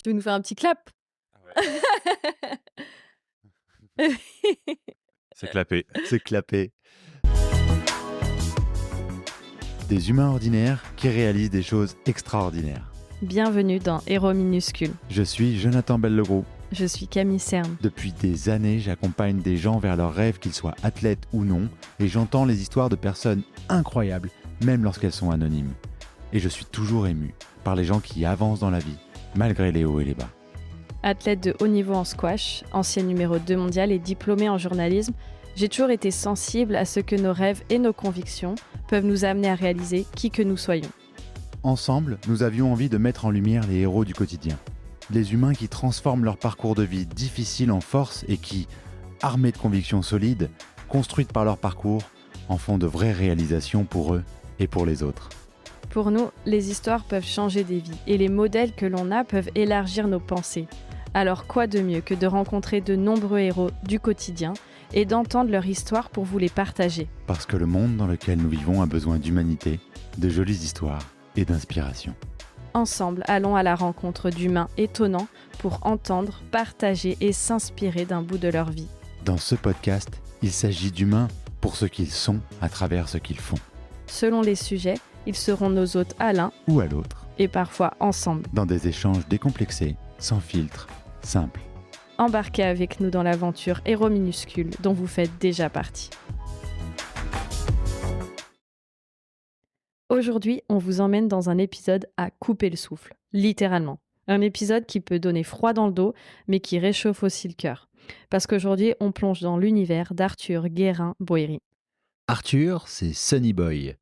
Tu veux nous faire un petit clap? Ah ouais. C'est clapé. C'est clapé. Des humains ordinaires qui réalisent des choses extraordinaires. Bienvenue dans Héros minuscules. Je suis Jonathan Bellegroux. Je suis Camille Cerne. Depuis des années, j'accompagne des gens vers leurs rêves, qu'ils soient athlètes ou non, et j'entends les histoires de personnes incroyables, même lorsqu'elles sont anonymes. Et je suis toujours ému par les gens qui avancent dans la vie, malgré les hauts et les bas. Athlète de haut niveau en squash, ancien numéro 2 mondial et diplômée en journalisme, j'ai toujours été sensible à ce que nos rêves et nos convictions peuvent nous amener à réaliser qui que nous soyons. Ensemble, nous avions envie de mettre en lumière les héros du quotidien. Les humains qui transforment leur parcours de vie difficile en force et qui, armés de convictions solides, construites par leur parcours, en font de vraies réalisations pour eux et pour les autres. Pour nous, les histoires peuvent changer des vies et les modèles que l'on a peuvent élargir nos pensées. Alors quoi de mieux que de rencontrer de nombreux héros du quotidien et d'entendre leur histoire pour vous les partager. Parce que le monde dans lequel nous vivons a besoin d'humanité, de jolies histoires et d'inspiration. Ensemble, allons à la rencontre d'humains étonnants pour entendre, partager et s'inspirer d'un bout de leur vie. Dans ce podcast, il s'agit d'humains pour ce qu'ils sont à travers ce qu'ils font. Selon les sujets, ils seront nos hôtes à l'un Ou à l'autre, et parfois ensemble. dans des échanges décomplexés, sans filtre, simples. Embarquez avec nous dans l'aventure Héros minuscules dont vous faites déjà partie. Aujourd'hui, on vous emmène dans un épisode à couper le souffle, littéralement. Un épisode qui peut donner froid dans le dos, mais qui réchauffe aussi le cœur. Parce qu'aujourd'hui, on plonge dans l'univers d'Arthur Guérin-Boéry. Arthur, c'est Sunny Boy,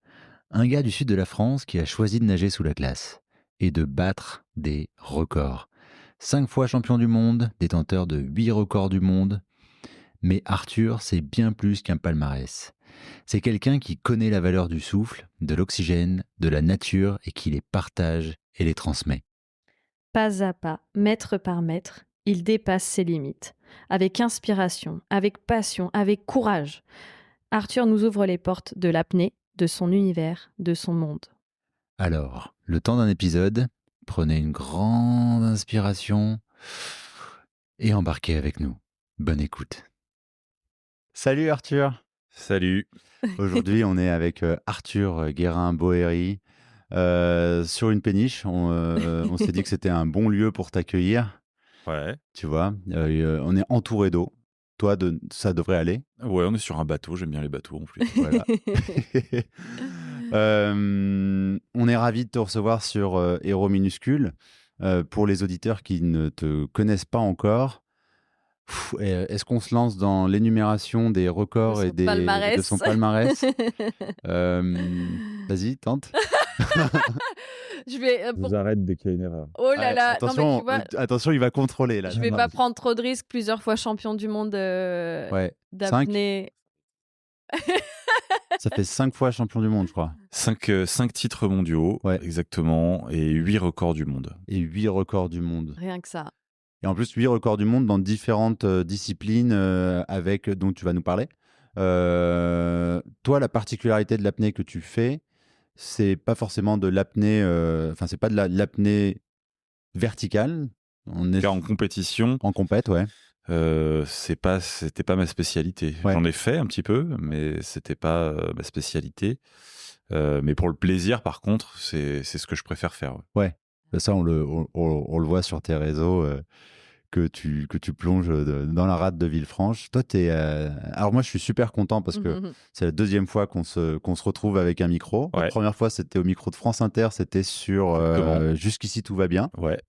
un gars du sud de la France qui a choisi de nager sous la glace et de battre des records. 5 fois champion du monde, détenteur de 8 records du monde. Mais Arthur, c'est bien plus qu'un palmarès. C'est quelqu'un qui connaît la valeur du souffle, de l'oxygène, de la nature et qui les partage et les transmet. Pas à pas, mètre par mètre, il dépasse ses limites. Avec inspiration, avec passion, avec courage. Arthur nous ouvre les portes de l'apnée, de son univers, de son monde. Alors, le temps d'un épisode, prenez une grande inspiration et embarquez avec nous. Bonne écoute. Salut Arthur. Salut. Aujourd'hui, on est avec Arthur Guérin-Boéry sur une péniche. On s'est dit que c'était un bon lieu pour t'accueillir. Ouais. Tu vois, on est entouré d'eau. Toi, ça devrait aller. Ouais, on est sur un bateau. J'aime bien les bateaux en plus. Voilà. On est ravis de te recevoir sur Héros minuscules. Pour les auditeurs qui ne te connaissent pas encore, est-ce qu'on se lance dans l'énumération des records et de son palmarès? Vas-y, tente. Je vais. Je vous arrête dès qu'il y a une erreur. Oh là là, non, mais Attention, tu vois, attention, il va contrôler là. je vais pas prendre trop de risques. Plusieurs fois champion du monde Ouais. d'apnée. Ça fait 5 fois champion du monde, je crois. 5 titres mondiaux, Ouais. exactement, et 8 records du monde. Et 8 records du monde. Rien que ça. Et en plus, 8 records du monde dans différentes disciplines dont tu vas nous parler. Toi, la particularité de l'apnée que tu fais, c'est pas forcément de l'apnée, c'est pas de l'apnée verticale. On est Car en compétition, en compète, ouais. c'était pas ma spécialité. Ouais. J'en ai fait un petit peu, mais c'était pas ma spécialité. Mais pour le plaisir, par contre, c'est ce que je préfère faire. Ouais. Ça, on le voit sur tes réseaux que tu plonges dans la rade de Villefranche. Toi, alors moi, je suis super content parce que c'est la deuxième fois qu'on se retrouve avec un micro. Ouais. La première fois, c'était au micro de France Inter, c'était sur Exactement. Jusqu'ici, tout va bien. Ouais.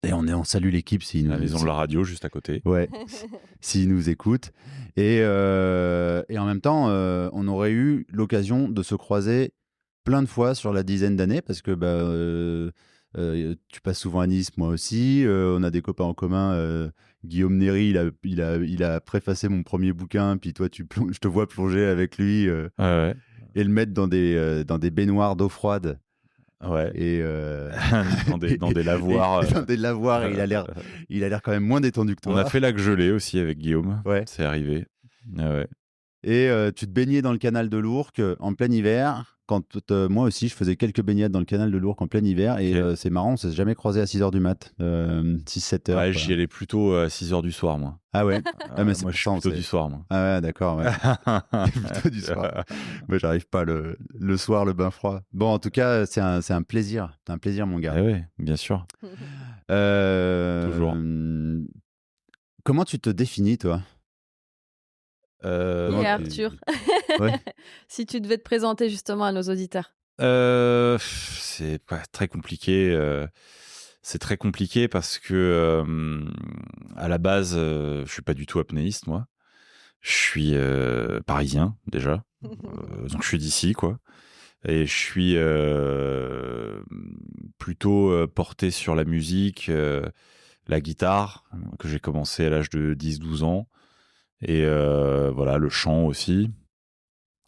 Et on salue l'équipe s'ils La nous maison de la radio juste à côté. Ouais, s'ils nous écoutent. Et en même temps, on aurait eu l'occasion de se croiser plein de fois sur la dizaine d'années parce que tu passes souvent à Nice, moi aussi. On a des copains en commun. Guillaume Néry, il a préfacé mon premier bouquin, puis toi, je te vois plonger avec lui Ouais. et le mettre dans des baignoires d'eau froide. Ouais. Et dans des lavoirs. Dans des lavoirs, et il a l'air quand même moins détendu que toi. On a fait lac gelé aussi avec Guillaume. Ouais. C'est arrivé. Ouais. Et tu te baignais dans le canal de l'Ourcq en plein hiver. quand moi aussi, je faisais quelques baignades dans le canal de l'Ourcq en plein hiver. Et Ok. c'est marrant, on s'est jamais croisé à 6h du mat, 6-7h, Ouais, quoi. j'y allais plutôt à 6h du soir, moi. Ah ouais. Ah, mais c'est Moi, je pour suis ça, on plutôt du s'est. soir, moi. Ah ouais, d'accord, ouais. Plutôt du soir. Moi, j'arrive pas le soir, le bain froid. Bon, en tout cas, c'est un plaisir. C'est un plaisir, mon gars. Eh oui, bien sûr, toujours. Euh, Comment tu te définis, toi? Qui Comment est Bah, tu... Arthur? Ouais. Si tu devais te présenter justement à nos auditeurs. c'est pas très compliqué. C'est très compliqué parce que à la base, je suis pas du tout apnéiste, moi. Je suis parisien déjà, donc je suis d'ici, quoi. Et je suis plutôt porté sur la musique, la guitare, que j'ai commencé à l'âge de 10-12 ans. Et voilà, le chant aussi.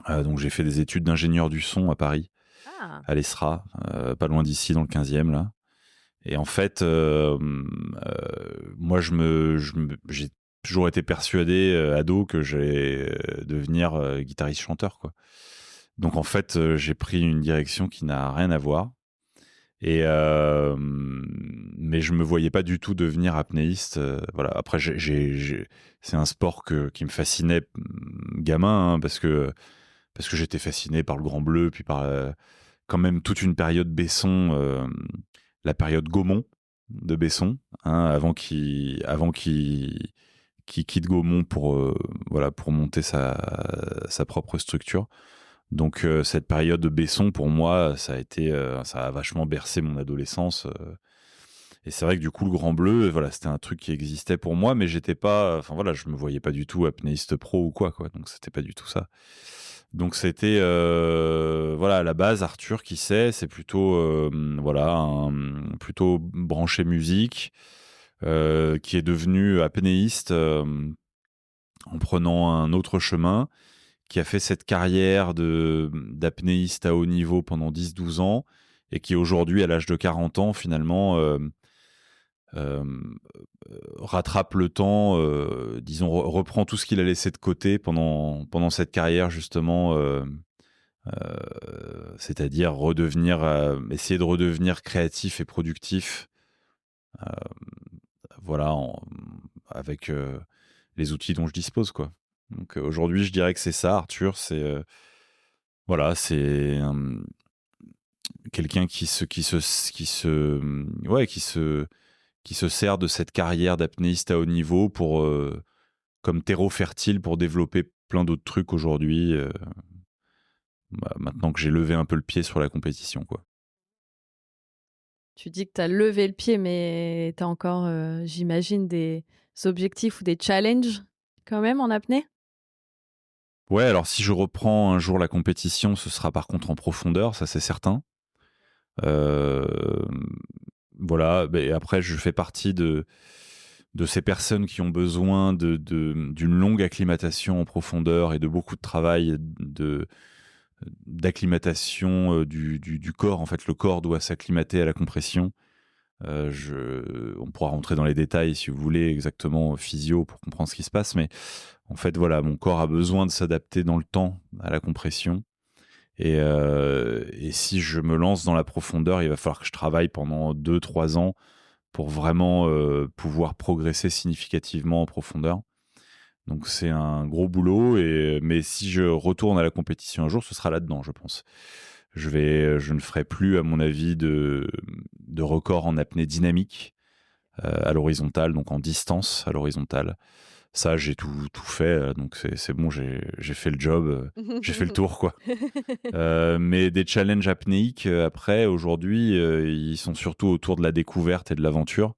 Donc j'ai fait des études d'ingénieur du son à Paris, Ah, à l'ESRA, pas loin d'ici, dans le 15e, là. Et en fait, moi, j'ai toujours été persuadé, ado, que j'allais devenir guitariste-chanteur, quoi. Donc en fait, j'ai pris une direction qui n'a rien à voir. Et mais je me voyais pas du tout devenir apnéiste. Voilà. Après, c'est un sport qui me fascinait gamin, hein, parce que j'étais fasciné par le Grand Bleu, puis par quand même toute une période Besson, la période Gaumont de Besson, hein, avant qu'il quitte Gaumont pour voilà, pour monter sa propre structure. Donc cette période de Besson, pour moi, ça a vachement bercé mon adolescence. Et c'est vrai que du coup, le Grand Bleu, voilà, c'était un truc qui existait pour moi, mais j'étais pas, enfin voilà, je me voyais pas du tout apnéiste pro ou quoi. Donc c'était pas du tout ça. Donc c'était, voilà, à la base, Arthur, qui c'est plutôt, voilà, plutôt branché musique, qui est devenu apnéiste en prenant un autre chemin, qui a fait cette carrière d'apnéiste à haut niveau pendant 10-12 ans, et qui aujourd'hui, à l'âge de 40 ans, finalement, euh, rattrape le temps, disons, reprend tout ce qu'il a laissé de côté pendant cette carrière, justement, c'est-à-dire essayer de redevenir créatif et productif, euh, voilà, avec les outils dont je dispose, quoi. Donc aujourd'hui, je dirais que c'est ça, Arthur, c'est voilà, c'est quelqu'un ouais, qui se sert de cette carrière d'apnéiste à haut niveau pour comme terreau fertile pour développer plein d'autres trucs aujourd'hui. Maintenant que j'ai levé un peu le pied sur la compétition, quoi. tu dis que tu as levé le pied, mais tu as encore, j'imagine, des objectifs ou des challenges quand même en apnée? Ouais, alors si je reprends un jour la compétition, ce sera par contre en profondeur, ça c'est certain. Euh, voilà, et après je fais partie de ces personnes qui ont besoin d'une longue acclimatation en profondeur et de beaucoup de travail d'acclimatation du corps. En fait, le corps doit s'acclimater à la compression. On pourra rentrer dans les détails si vous voulez, exactement physio, pour comprendre ce qui se passe, mais en fait, voilà, mon corps a besoin de s'adapter dans le temps à la compression. Et si je me lance dans la profondeur, il va falloir que je travaille pendant 2-3 ans pour vraiment pouvoir progresser significativement en profondeur. Donc c'est un gros boulot, mais si je retourne à la compétition un jour, ce sera là-dedans, je pense. Je ne ferai plus, à mon avis, de record en apnée dynamique à l'horizontale, donc en distance à l'horizontale. Ça, j'ai tout fait, donc c'est bon, j'ai fait le job, j'ai fait le tour, quoi. Mais des challenges apnéiques, après, aujourd'hui, ils sont surtout autour de la découverte et de l'aventure.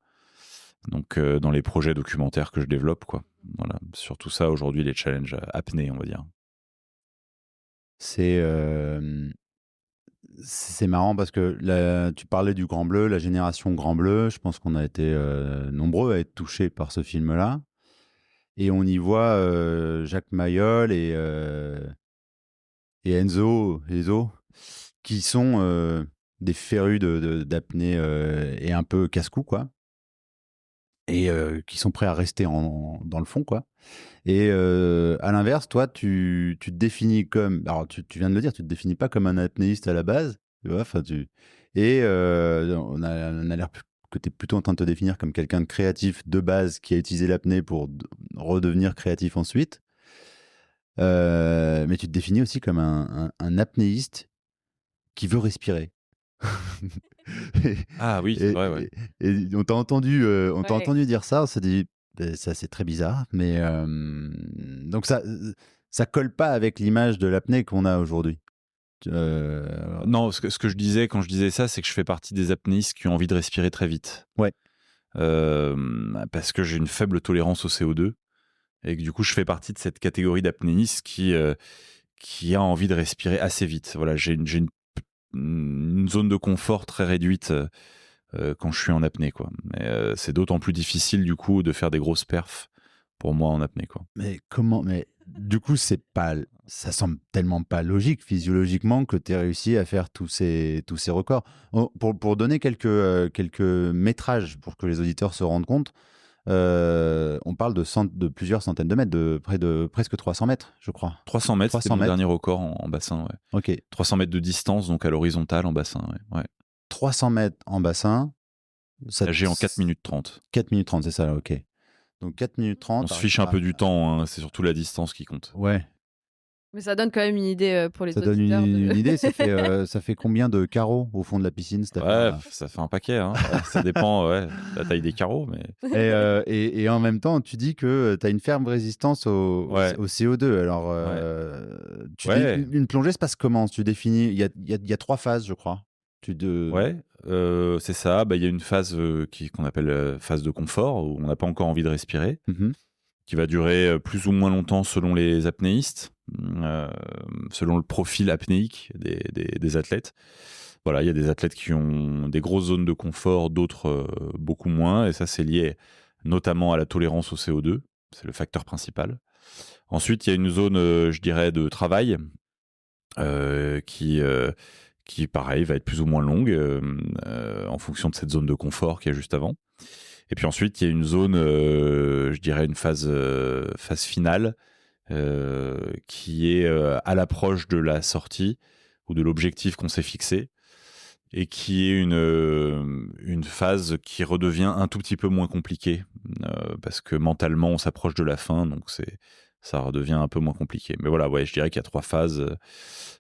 Donc, dans les projets documentaires que je développe, quoi. Voilà, surtout ça, aujourd'hui, les challenges apnée, on va dire. C'est c'est marrant parce que tu parlais du Grand Bleu, la génération Grand Bleu. Je pense qu'on a été nombreux à être touchés par ce film-là. Et on y voit Jacques Mayol et Enzo, qui sont des férus d'apnée et un peu casse-cou, quoi. et qui sont prêts à rester dans le fond, quoi. Et à l'inverse, toi, tu te définis comme... Alors, tu viens de le dire, tu te définis pas comme un apnéiste à la base, tu vois, enfin, et on a l'air que tu es plutôt en train de te définir comme quelqu'un de créatif de base qui a utilisé l'apnée pour redevenir créatif ensuite. Mais tu te définis aussi comme un apnéiste qui veut respirer. et, Ah oui, c'est et- vrai, ouais. et on t'a entendu, Ouais. dire ça, on s'est dit, ça c'est très bizarre, mais donc ça colle pas avec l'image de l'apnée qu'on a aujourd'hui. Non, ce que je disais quand je disais ça, c'est que je fais partie des apnéistes qui ont envie de respirer très vite. Ouais. Parce que j'ai une faible tolérance au CO2 et que du coup, je fais partie de cette catégorie d'apnéistes qui a envie de respirer assez vite. Voilà, j'ai une zone de confort très réduite quand je suis en apnée, quoi. Mais c'est d'autant plus difficile du coup de faire des grosses perfs pour moi en apnée, quoi. Mais comment? Mais du coup, ça semble tellement pas logique physiologiquement que tu aies réussi à faire tous ces records. Pour donner quelques métrages pour que les auditeurs se rendent compte, on parle de plusieurs centaines de mètres, de près de presque 300 mètres, je crois. 300 mètres, c'était 300 mon mètres. dernier record en bassin, ouais. Ok. 300 mètres de distance, donc à l'horizontale en bassin, ouais. Ouais. 300 mètres en bassin, ça, Nagé en 4 minutes 30. 4 minutes 30, c'est ça, là, ok. Donc 4 minutes 30. On se fiche un peu du temps, hein, c'est surtout la distance qui compte. Ouais, Mais ça donne quand même une idée pour les ça donne auditeurs. une idée. Ça fait combien de carreaux au fond de la piscine, cette Ouais, affaire-là? ça fait un paquet, hein. Ça dépend, ouais, de la taille des carreaux, mais Et en même temps, tu dis que tu as une ferme résistance ouais, au CO2. Alors, ouais, ouais, une plongée se passe comment? Tu définis, il y a 3 phases, je crois. ouais, c'est ça. Bah, il y a une phase qu'on appelle phase de confort, où on n'a pas encore envie de respirer, Mhm. qui va durer plus ou moins longtemps selon les apnéistes, euh, selon le profil apnéique des athlètes. Voilà, il y a des athlètes qui ont des grosses zones de confort, d'autres beaucoup moins, et ça c'est lié notamment à la tolérance au CO2, c'est le facteur principal. Ensuite, il y a une zone, je dirais, de travail euh, qui, euh, qui, pareil, va être plus ou moins longue en fonction de cette zone de confort qu'il y a juste avant. Et puis ensuite, il y a une zone, je dirais, une phase finale qui est à l'approche de la sortie ou de l'objectif qu'on s'est fixé et qui est une phase qui redevient un tout petit peu moins compliquée parce que mentalement, on s'approche de la fin, donc ça redevient un peu moins compliqué. Mais voilà, ouais, je dirais qu'il y a 3 phases.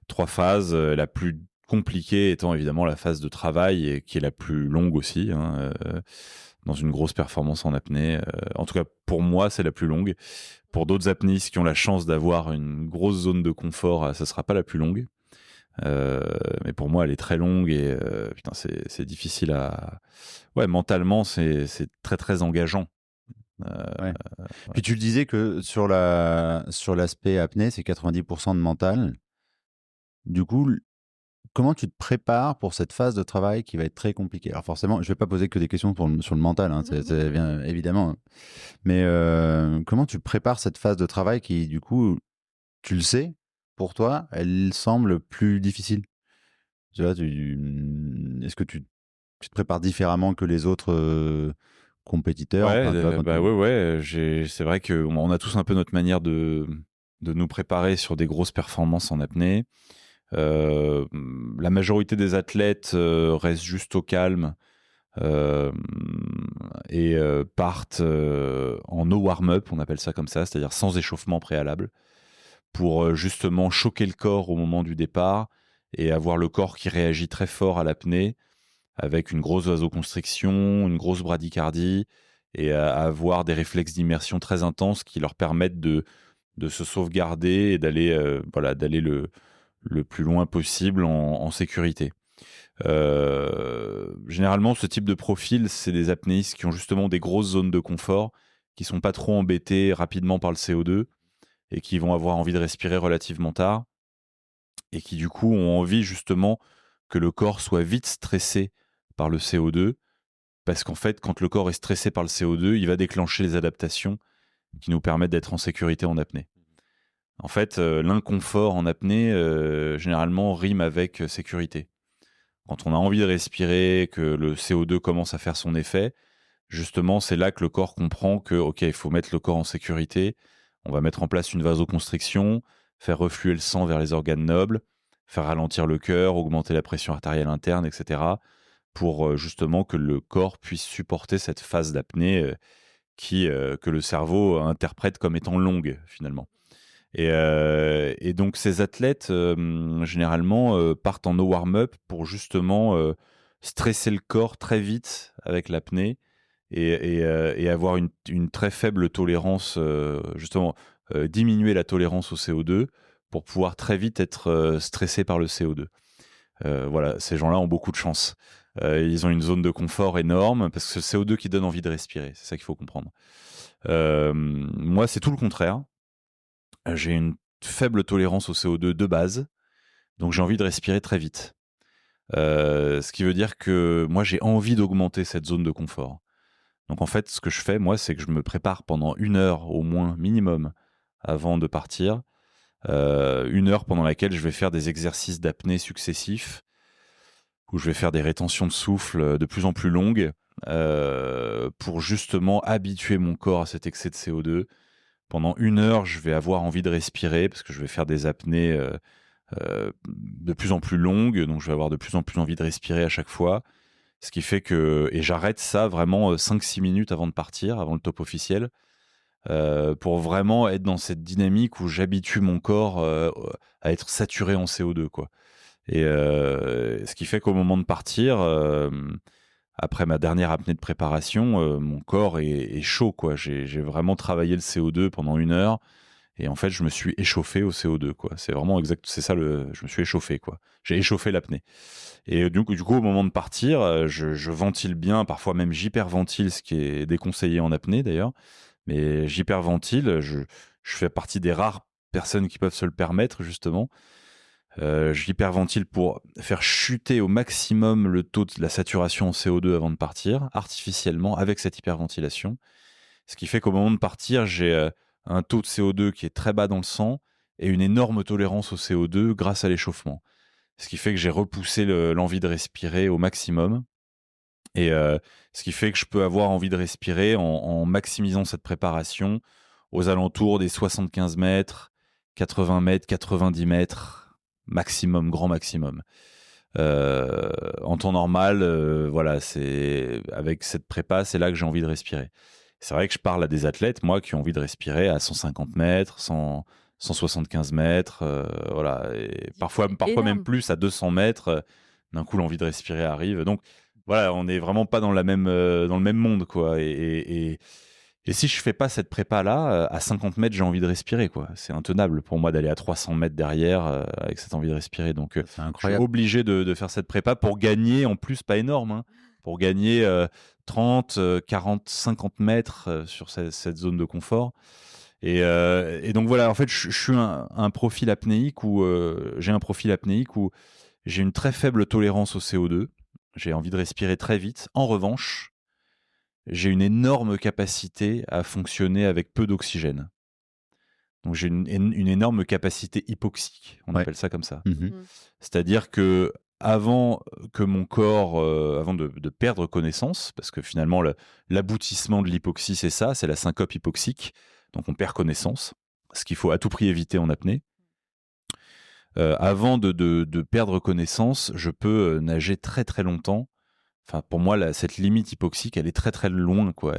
3 phases, la plus compliquée étant évidemment la phase de travail et qui est la plus longue aussi, hein, dans une grosse performance en apnée. En tout cas, pour moi, c'est la plus longue. Pour d'autres apnéistes qui ont la chance d'avoir une grosse zone de confort, ça sera pas la plus longue. Mais pour moi, elle est très longue et putain, c'est difficile à. Ouais, mentalement, c'est très très engageant. Ouais. Puis tu le disais que sur l'aspect apnée, c'est 90% de mental. Du coup, comment tu te prépares pour cette phase de travail qui va être très compliquée? Alors forcément, je vais pas poser que des questions sur le mental, hein, c'est bien évidemment, hein. Mais comment tu prépares cette phase de travail qui, du coup, tu le sais, pour toi, elle semble plus difficile? Tu vois, est-ce que tu te prépares différemment que les autres compétiteurs? Ouais, Enfin, tu vois, quand bah tu... ouais, ouais. C'est vrai qu'on a tous un peu notre manière de nous préparer sur des grosses performances en apnée. Euh, la majorité des athlètes restent juste au calme euh, et partent en no warm-up, on appelle ça comme ça, c'est-à-dire sans échauffement préalable, pour justement choquer le corps au moment du départ et avoir le corps qui réagit très fort à l'apnée avec une grosse vasoconstriction, une grosse bradycardie et à avoir des réflexes d'immersion très intenses qui leur permettent de se sauvegarder et d'aller le plus loin possible en sécurité. Généralement, ce type de profil, c'est des apnéistes qui ont justement des grosses zones de confort, qui sont pas trop embêtés rapidement par le CO2 et qui vont avoir envie de respirer relativement tard et qui du coup ont envie justement que le corps soit vite stressé par le CO2 parce qu'en fait, quand le corps est stressé par le CO2, il va déclencher les adaptations qui nous permettent d'être en sécurité en apnée. En fait, l'inconfort en apnée, généralement, rime avec sécurité. Quand on a envie de respirer, que le CO2 commence à faire son effet, justement, c'est là que le corps comprend que, OK, il faut mettre le corps en sécurité. On va mettre en place une vasoconstriction, faire refluer le sang vers les organes nobles, faire ralentir le cœur, augmenter la pression artérielle interne, etc. pour justement que le corps puisse supporter cette phase d'apnée que le cerveau interprète comme étant longue, finalement. Et donc, ces athlètes, généralement, partent en no warm-up pour justement stresser le corps très vite avec l'apnée et avoir une très faible tolérance, justement, diminuer la tolérance au CO2 pour pouvoir très vite être stressé par le CO2. Voilà, ces gens-là ont beaucoup de chance. Ils ont une zone de confort énorme parce que c'est le CO2 qui donne envie de respirer. C'est ça qu'il faut comprendre. Moi, c'est tout le contraire. J'ai une faible tolérance au CO2 de base, donc j'ai envie de respirer très vite. Ce qui veut dire que moi, j'ai envie d'augmenter cette zone de confort. Donc en fait, ce que je fais, moi, c'est que je me prépare pendant 1 heure au moins minimum avant de partir. 1 heure pendant laquelle je vais faire des exercices d'apnée successifs, où je vais faire des rétentions de souffle de plus en plus longues pour justement habituer mon corps à cet excès de CO2. Pendant 1 heure, je vais avoir envie de respirer parce que je vais faire des apnées de plus en plus longues, donc je vais avoir de plus en plus envie de respirer à chaque fois. Ce qui fait que, et j'arrête ça vraiment 5-6 minutes avant de partir, avant le top officiel, pour vraiment être dans cette dynamique où j'habitue mon corps à être saturé en CO2, quoi. Et ce qui fait qu'au moment de partir, après ma dernière apnée de préparation, mon corps est chaud, quoi. J'ai vraiment travaillé le CO2 pendant 1 heure. Et en fait, je me suis échauffé au CO2, quoi. C'est vraiment exact, c'est ça je me suis échauffé, quoi. J'ai échauffé l'apnée. Et du coup, au moment de partir, je ventile bien, parfois même j'hyperventile, ce qui est déconseillé en apnée d'ailleurs. Mais j'hyperventile, je fais partie des rares personnes qui peuvent se le permettre, justement. J'hyperventile pour faire chuter au maximum le taux de la saturation en CO2 avant de partir, artificiellement, avec cette hyperventilation. Ce qui fait qu'au moment de partir, j'ai un taux de CO2 qui est très bas dans le sang et une énorme tolérance au CO2 grâce à l'échauffement. Ce qui fait que j'ai repoussé l'envie de respirer au maximum. Et ce qui fait que je peux avoir envie de respirer en maximisant cette préparation aux alentours des 75 mètres, 80 mètres, 90 mètres, maximum, grand maximum. En temps normal, voilà, avec cette prépa, c'est là que j'ai envie de respirer. C'est vrai que je parle à des athlètes, moi, qui ont envie de respirer à 150 mètres, 175 mètres, voilà, et parfois même énorme. plus, à 200 mètres. D'un coup, l'envie de respirer arrive. Donc, voilà, on n'est vraiment pas dans le même monde, quoi. Et si je fais pas cette prépa-là, à 50 mètres, j'ai envie de respirer, quoi. C'est intenable pour moi d'aller à 300 mètres derrière avec cette envie de respirer. Donc, C'est je suis incroyable. obligé de faire cette prépa pour gagner, en plus, pas énorme, hein, pour gagner 30, 40, 50 mètres sur cette zone de confort. Et donc voilà, en fait, je suis un profil apnéique où j'ai un profil apnéique où j'ai une très faible tolérance au CO2. J'ai envie de respirer très vite. En revanche, j'ai une énorme capacité à fonctionner avec peu d'oxygène. Donc j'ai une énorme capacité hypoxique, on Ouais. appelle ça comme ça. Mhm. C'est-à-dire que avant que mon corps, avant de perdre connaissance, parce que finalement l'aboutissement de l'hypoxie, c'est ça, c'est la syncope hypoxique, donc on perd connaissance, ce qu'il faut à tout prix éviter en apnée. Avant de perdre connaissance, je peux nager très très longtemps. Enfin, pour moi, cette limite hypoxique, elle est très très loin, quoi.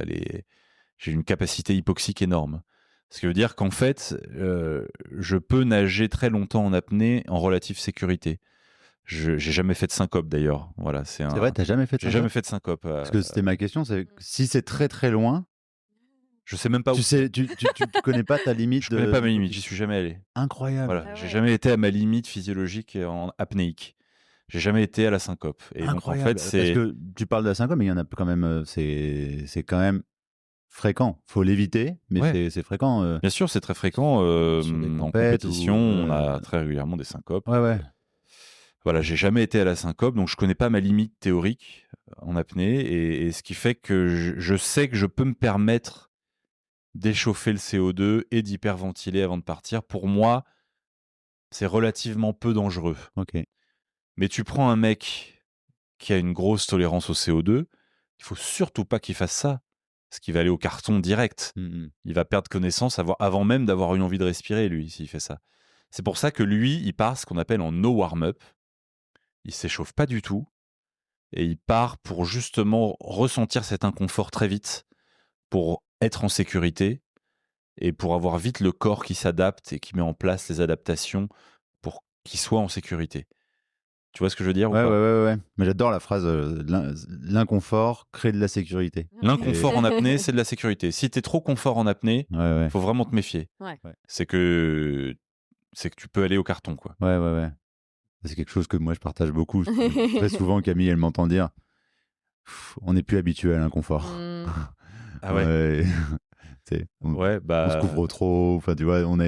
J'ai une capacité hypoxique énorme. Ce qui veut dire qu'en fait, je peux nager très longtemps en apnée en relative sécurité. J'ai jamais fait de syncope d'ailleurs. Voilà, C'est vrai, t'as jamais fait de j'ai jamais syncope? fait de syncope. Parce que c'était ma question, c'est si c'est très très loin, Je sais même pas où. tu connais pas ta limite Je connais pas ma limite. J'y d'hypoxie. suis jamais allé. Incroyable. Voilà, Ah j'ai ouais. jamais été à ma limite physiologique en apnéique. J'ai jamais été à la syncope. Et donc en fait, Incroyable. Parce que tu parles de la syncope, mais il y en a quand même, c'est quand même fréquent. Faut l'éviter, mais ouais, c'est fréquent bien sûr, c'est très fréquent sur des en compètes compétition. ou On a très régulièrement des syncopes. ouais, ouais. Voilà, j'ai jamais été à la syncope, donc je connais pas ma limite théorique en apnée, et ce qui fait que je sais que je peux me permettre d'échauffer le CO2 et d'hyperventiler avant de partir. Pour moi, c'est relativement peu dangereux. OK. Mais tu prends un mec qui a une grosse tolérance au CO2, il faut surtout pas qu'il fasse ça. Parce qu'il va aller au carton direct. Il va perdre connaissance avant même d'avoir eu envie de respirer, lui, s'il fait ça. C'est pour ça que lui, il part ce qu'on appelle en no warm-up. Il s'échauffe pas du tout. Et il part pour justement ressentir cet inconfort très vite, pour être en sécurité et pour avoir vite le corps qui s'adapte et qui met en place les adaptations pour qu'il soit en sécurité. Tu vois ce que je veux dire ou pas? Ouais. Mais j'adore la phrase l'inconfort crée de la sécurité. L'inconfort en apnée, c'est de la sécurité. Si tu es trop confort en apnée, Ouais. faut vraiment te méfier. Ouais. C'est que tu peux aller au carton, quoi. Ouais. C'est quelque chose que moi je partage beaucoup. Très souvent, Camille, elle m'entend dire on n'est plus habitué à l'inconfort. Ah ouais. On se couvre trop. Enfin, tu vois, on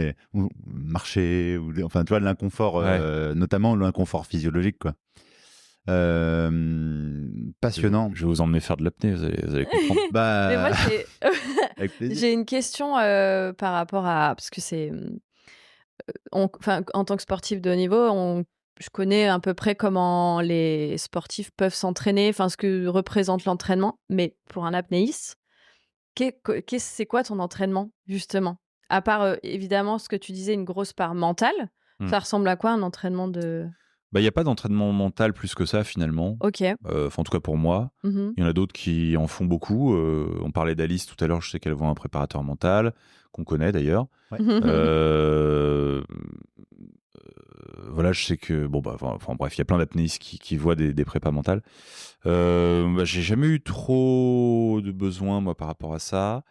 marcher. Enfin, tu vois, l'inconfort, notamment l'inconfort physiologique, quoi. Passionnant. Je vais vous emmener faire de l'apnée, vous allez comprendre. Mais moi, avec plaisir. j'ai une question par rapport à... Parce que c'est... en tant que sportif de haut niveau, je connais à peu près comment les sportifs peuvent s'entraîner, enfin ce que représente l'entraînement. Mais pour un apnéiste, c'est quoi ton entraînement, justement? À part, évidemment, ce que tu disais, une grosse part mentale. Ça ressemble à quoi un entraînement de... Il n'y a pas d'entraînement mental plus que ça, finalement. Ok. En tout cas pour moi. Il y en a d'autres qui en font beaucoup. On parlait d'Alice tout à l'heure, je sais qu'elle voit un préparateur mental, qu'on connaît d'ailleurs. Ouais. Voilà, je sais que... bref, il y a plein d'apnéistes qui voient des prépas mentales. J'ai jamais eu trop de besoin, moi, par rapport à ça.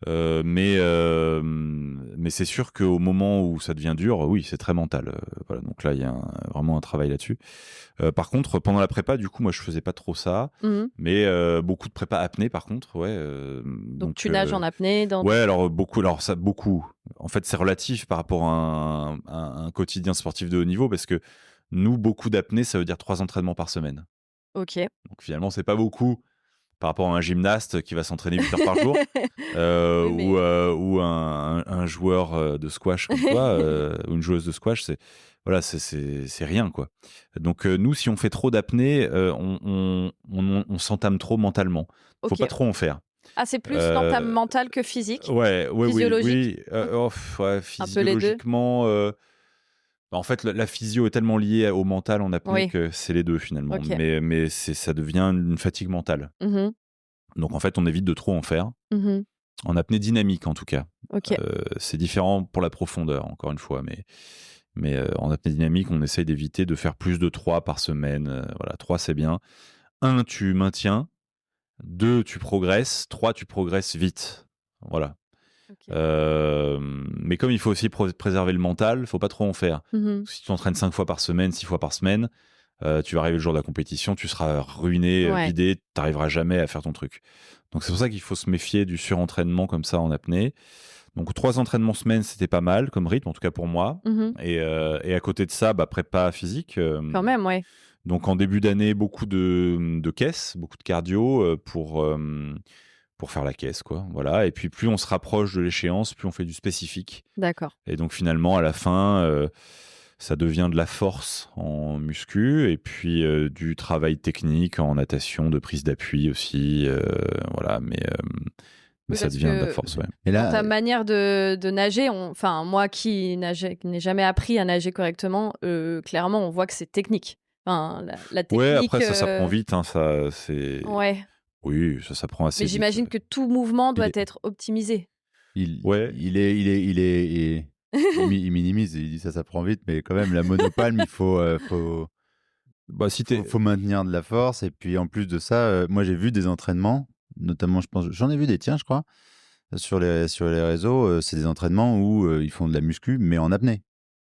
Mais c'est sûr qu'au moment où ça devient dur, oui, c'est très mental. Voilà, donc là, il y a vraiment un travail là-dessus. Par contre, pendant la prépa, du coup, moi, je faisais pas trop ça. Mais beaucoup de prépa apnée, par contre, ouais. Donc tu nages en apnée Ouais, alors beaucoup. En fait, c'est relatif par rapport à un quotidien sportif de haut niveau, parce que nous, beaucoup d'apnée, ça veut dire 3 entraînements par semaine. Ok. Donc finalement, c'est pas beaucoup par rapport à un gymnaste qui va s'entraîner 8 heures par jour, ou un joueur de squash comme toi, ou une joueuse de squash, c'est rien, quoi. Donc nous, si on fait trop d'apnée, on s'entame trop mentalement. Faut pas trop en faire. Ah, c'est plus l'entame mentale que physique? Physiologique. Un peu les deux. Physiologiquement, en fait, la physio est tellement liée au mental en apnée que c'est les deux, finalement. Ok. Mais ça devient une fatigue mentale. Donc en fait, on évite de trop en faire. En apnée dynamique, en tout cas. Ok. C'est différent pour la profondeur, encore une fois. Mais en apnée dynamique, on essaye d'éviter de faire plus de 3 par semaine. Voilà, 3, c'est bien. 1, tu maintiens. 2, tu progresses. 3, tu progresses vite. Voilà. Ok. Mais comme il faut aussi préserver le mental, il ne faut pas trop en faire. Si tu t'entraînes 5 fois par semaine, 6 fois par semaine, tu vas arriver le jour de la compétition, tu seras ruiné, vidé, tu n'arriveras jamais à faire ton truc. Donc c'est pour ça qu'il faut se méfier du surentraînement comme ça en apnée. Donc 3 entraînements semaine, c'était pas mal comme rythme, en tout cas pour moi. Et à côté de ça, prépa physique. Quand même, ouais. Donc en début d'année, beaucoup de caisses, beaucoup de cardio pour faire la caisse, quoi. Voilà. Et puis plus on se rapproche de l'échéance, plus on fait du spécifique. D'accord. Et donc finalement, à la fin, ça devient de la force en muscu et puis du travail technique en natation, de prise d'appui aussi. Voilà, mais ça devient de la force, ouais. Et là, dans ta manière de nager, moi qui n'ai jamais appris à nager correctement, clairement, on voit que c'est technique. Enfin, la technique. Ouais, après ça s'apprend vite, hein, ça c'est. Ouais. Oui, ça s'apprend assez Mais vite. j'imagine que tout mouvement doit être optimisé. il minimise, il dit ça s'apprend vite, mais quand même, la monopalme, il faut maintenir de la force. Et puis en plus de ça, moi j'ai vu des entraînements, notamment, j'en ai vu des tiens, je crois, sur les réseaux. C'est des entraînements où ils font de la muscu, mais en apnée.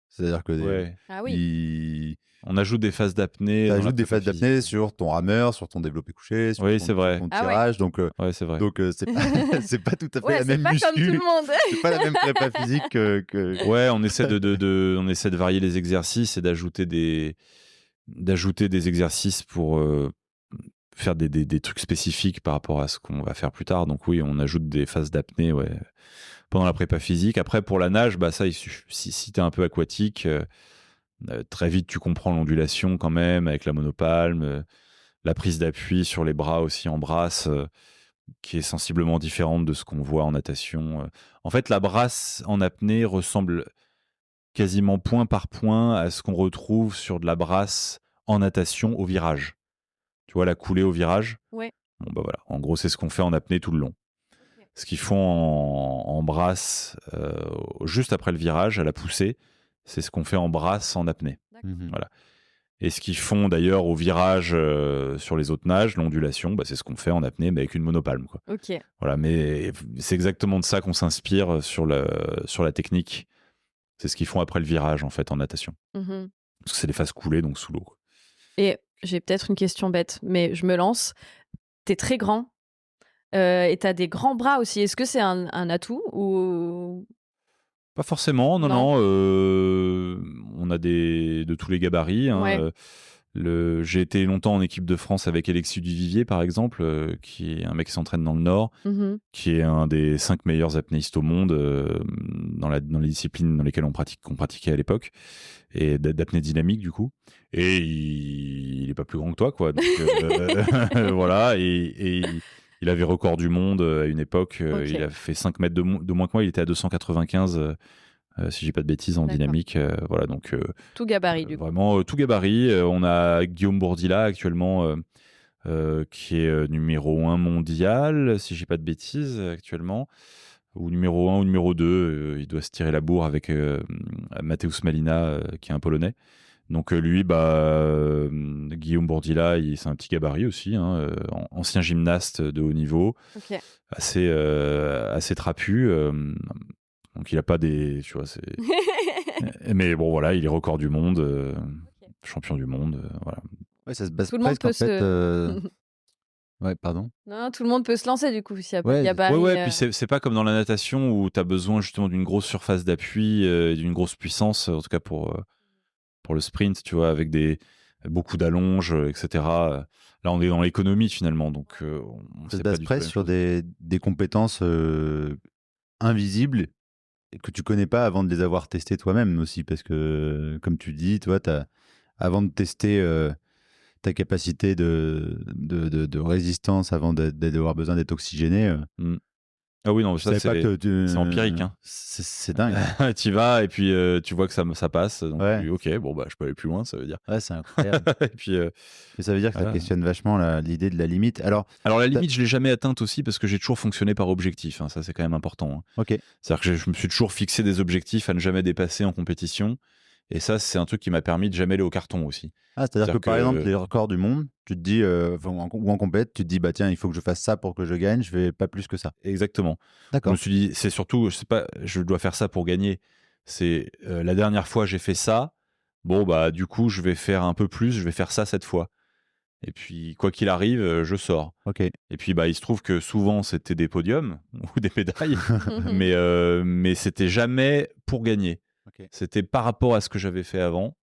C'est-à-dire que Ah oui. On ajoute des phases d'apnée. T'ajoutes des phases d'apnée sur ton rameur, sur ton développé couché, sur c'est vrai. ton tirage. Donc, c'est vrai. Donc c'est pas tout à fait la même muscu. C'est pas comme tout le monde. C'est pas la même prépa physique que... Ouais, on essaie on essaie de varier les exercices et d'ajouter des exercices pour faire des trucs spécifiques par rapport à ce qu'on va faire plus tard. Donc oui, on ajoute des phases d'apnée pendant la prépa physique. Après, pour la nage, ça, il suffit, si tu es un peu aquatique, très vite, tu comprends l'ondulation quand même, avec la monopalme, la prise d'appui sur les bras aussi en brasse. qui est sensiblement différente de ce qu'on voit en natation. En fait, la brasse en apnée ressemble quasiment point par point à ce qu'on retrouve sur de la brasse en natation au virage. Tu vois, la coulée au virage? Ouais. Bon, bah voilà. En gros, c'est ce qu'on fait en apnée tout le long. Ok. Ce qu'ils font en brasse juste après le virage, à la poussée, c'est ce qu'on fait en brasse en apnée. D'accord. Mhm. Voilà. Et ce qu'ils font d'ailleurs au virage sur les autres nages, l'ondulation, bah, c'est ce qu'on fait en apnée, mais avec une monopalme, quoi. Ok. Voilà, mais c'est exactement de ça qu'on s'inspire sur la technique. C'est ce qu'ils font après le virage, en fait, en natation. Mhm. Parce que c'est des phases coulées, donc sous l'eau, quoi. Et j'ai peut-être une question bête, mais je me lance. T'es très grand et t'as des grands bras aussi. Est-ce que c'est un atout ou Pas forcément, non, non? non. On a de tous les gabarits, hein. Ouais. J'ai été longtemps en équipe de France avec Alexis Duvivier, par exemple, qui est un mec qui s'entraîne dans le Nord, Mhm. qui est un des 5 meilleurs apnéistes au monde dans les disciplines dans lesquelles qu'on pratiquait à l'époque, et d'apnée dynamique, du coup. Et il est pas plus grand que toi, quoi. Donc, voilà. Et il avait record du monde à une époque. Ok. Il a fait 5 mètres de moins que moi. Il était à 295, si j'ai pas de bêtises, en D'accord. dynamique. Voilà, donc Tout gabarit du coup. vraiment tout gabarit. On a Guillaume Bourdila actuellement, qui est numéro 1 mondial, si j'ai pas de bêtises, actuellement. Ou numéro 1 ou numéro 2. Il doit se tirer la bourre avec Mateusz Malina, qui est un Polonais. Donc lui, Guillaume Bourdila, c'est un petit gabarit aussi, hein, ancien gymnaste de haut niveau, Ok. assez trapu. Donc il a pas des, tu vois, mais bon voilà, il est record du monde, Ok. champion du monde, voilà. Ouais, ça se base Tout le monde presque en peut fait. se. Ouais, pardon. Non, tout le monde peut se lancer du coup s'il n'y a pas de Ouais, Ouais, gabarit. ouais, puis c'est pas comme dans la natation où tu as besoin justement d'une grosse surface d'appui, et d'une grosse puissance, en tout cas pour le sprint, tu vois, avec beaucoup d'allonges, etc. Là, on est dans l'économie finalement, donc ça se c'est pas base du tout la presque même sur chose. des compétences invisibles et que tu connais pas avant de les avoir testées toi-même aussi. Parce que, comme tu dis, toi, avant de tester ta capacité de résistance, avant d'avoir besoin d'être oxygéné, Mm. Ah oui, non, tu ça savais pas que c'est empirique, hein. c'est dingue. Tu y vas et puis tu vois que ça passe, donc Ouais, ok, bon bah je peux aller plus loin, ça veut dire. ouais, c'est incroyable. Et puis Mais ça veut dire que ça voilà. questionne vachement l'idée de la limite. Alors, Alors la t'as- limite, je l'ai jamais atteinte aussi parce que j'ai toujours fonctionné par objectif, hein, ça c'est quand même important, hein. ok. C'est-à-dire que je me suis toujours fixé des objectifs à ne jamais dépasser en compétition, et ça c'est un truc qui m'a permis de jamais aller au carton aussi. Ah, c'est-à-dire que C'est-à-dire par exemple, que les records du monde, tu te dis, ou en compète, tu te dis, bah tiens, il faut que je fasse ça pour que je gagne, je vais pas plus que ça. exactement. Je me D'accord. suis dit, c'est surtout, je sais pas, je dois faire ça pour gagner. C'est la dernière fois j'ai fait ça. Bon bah du coup je vais faire un peu plus, je vais faire ça cette fois. Et puis quoi qu'il arrive, je sors. Ok. Et puis bah il se trouve que souvent c'était des podiums ou des médailles, mais c'était jamais pour gagner. Ok. C'était par rapport à ce que j'avais fait avant.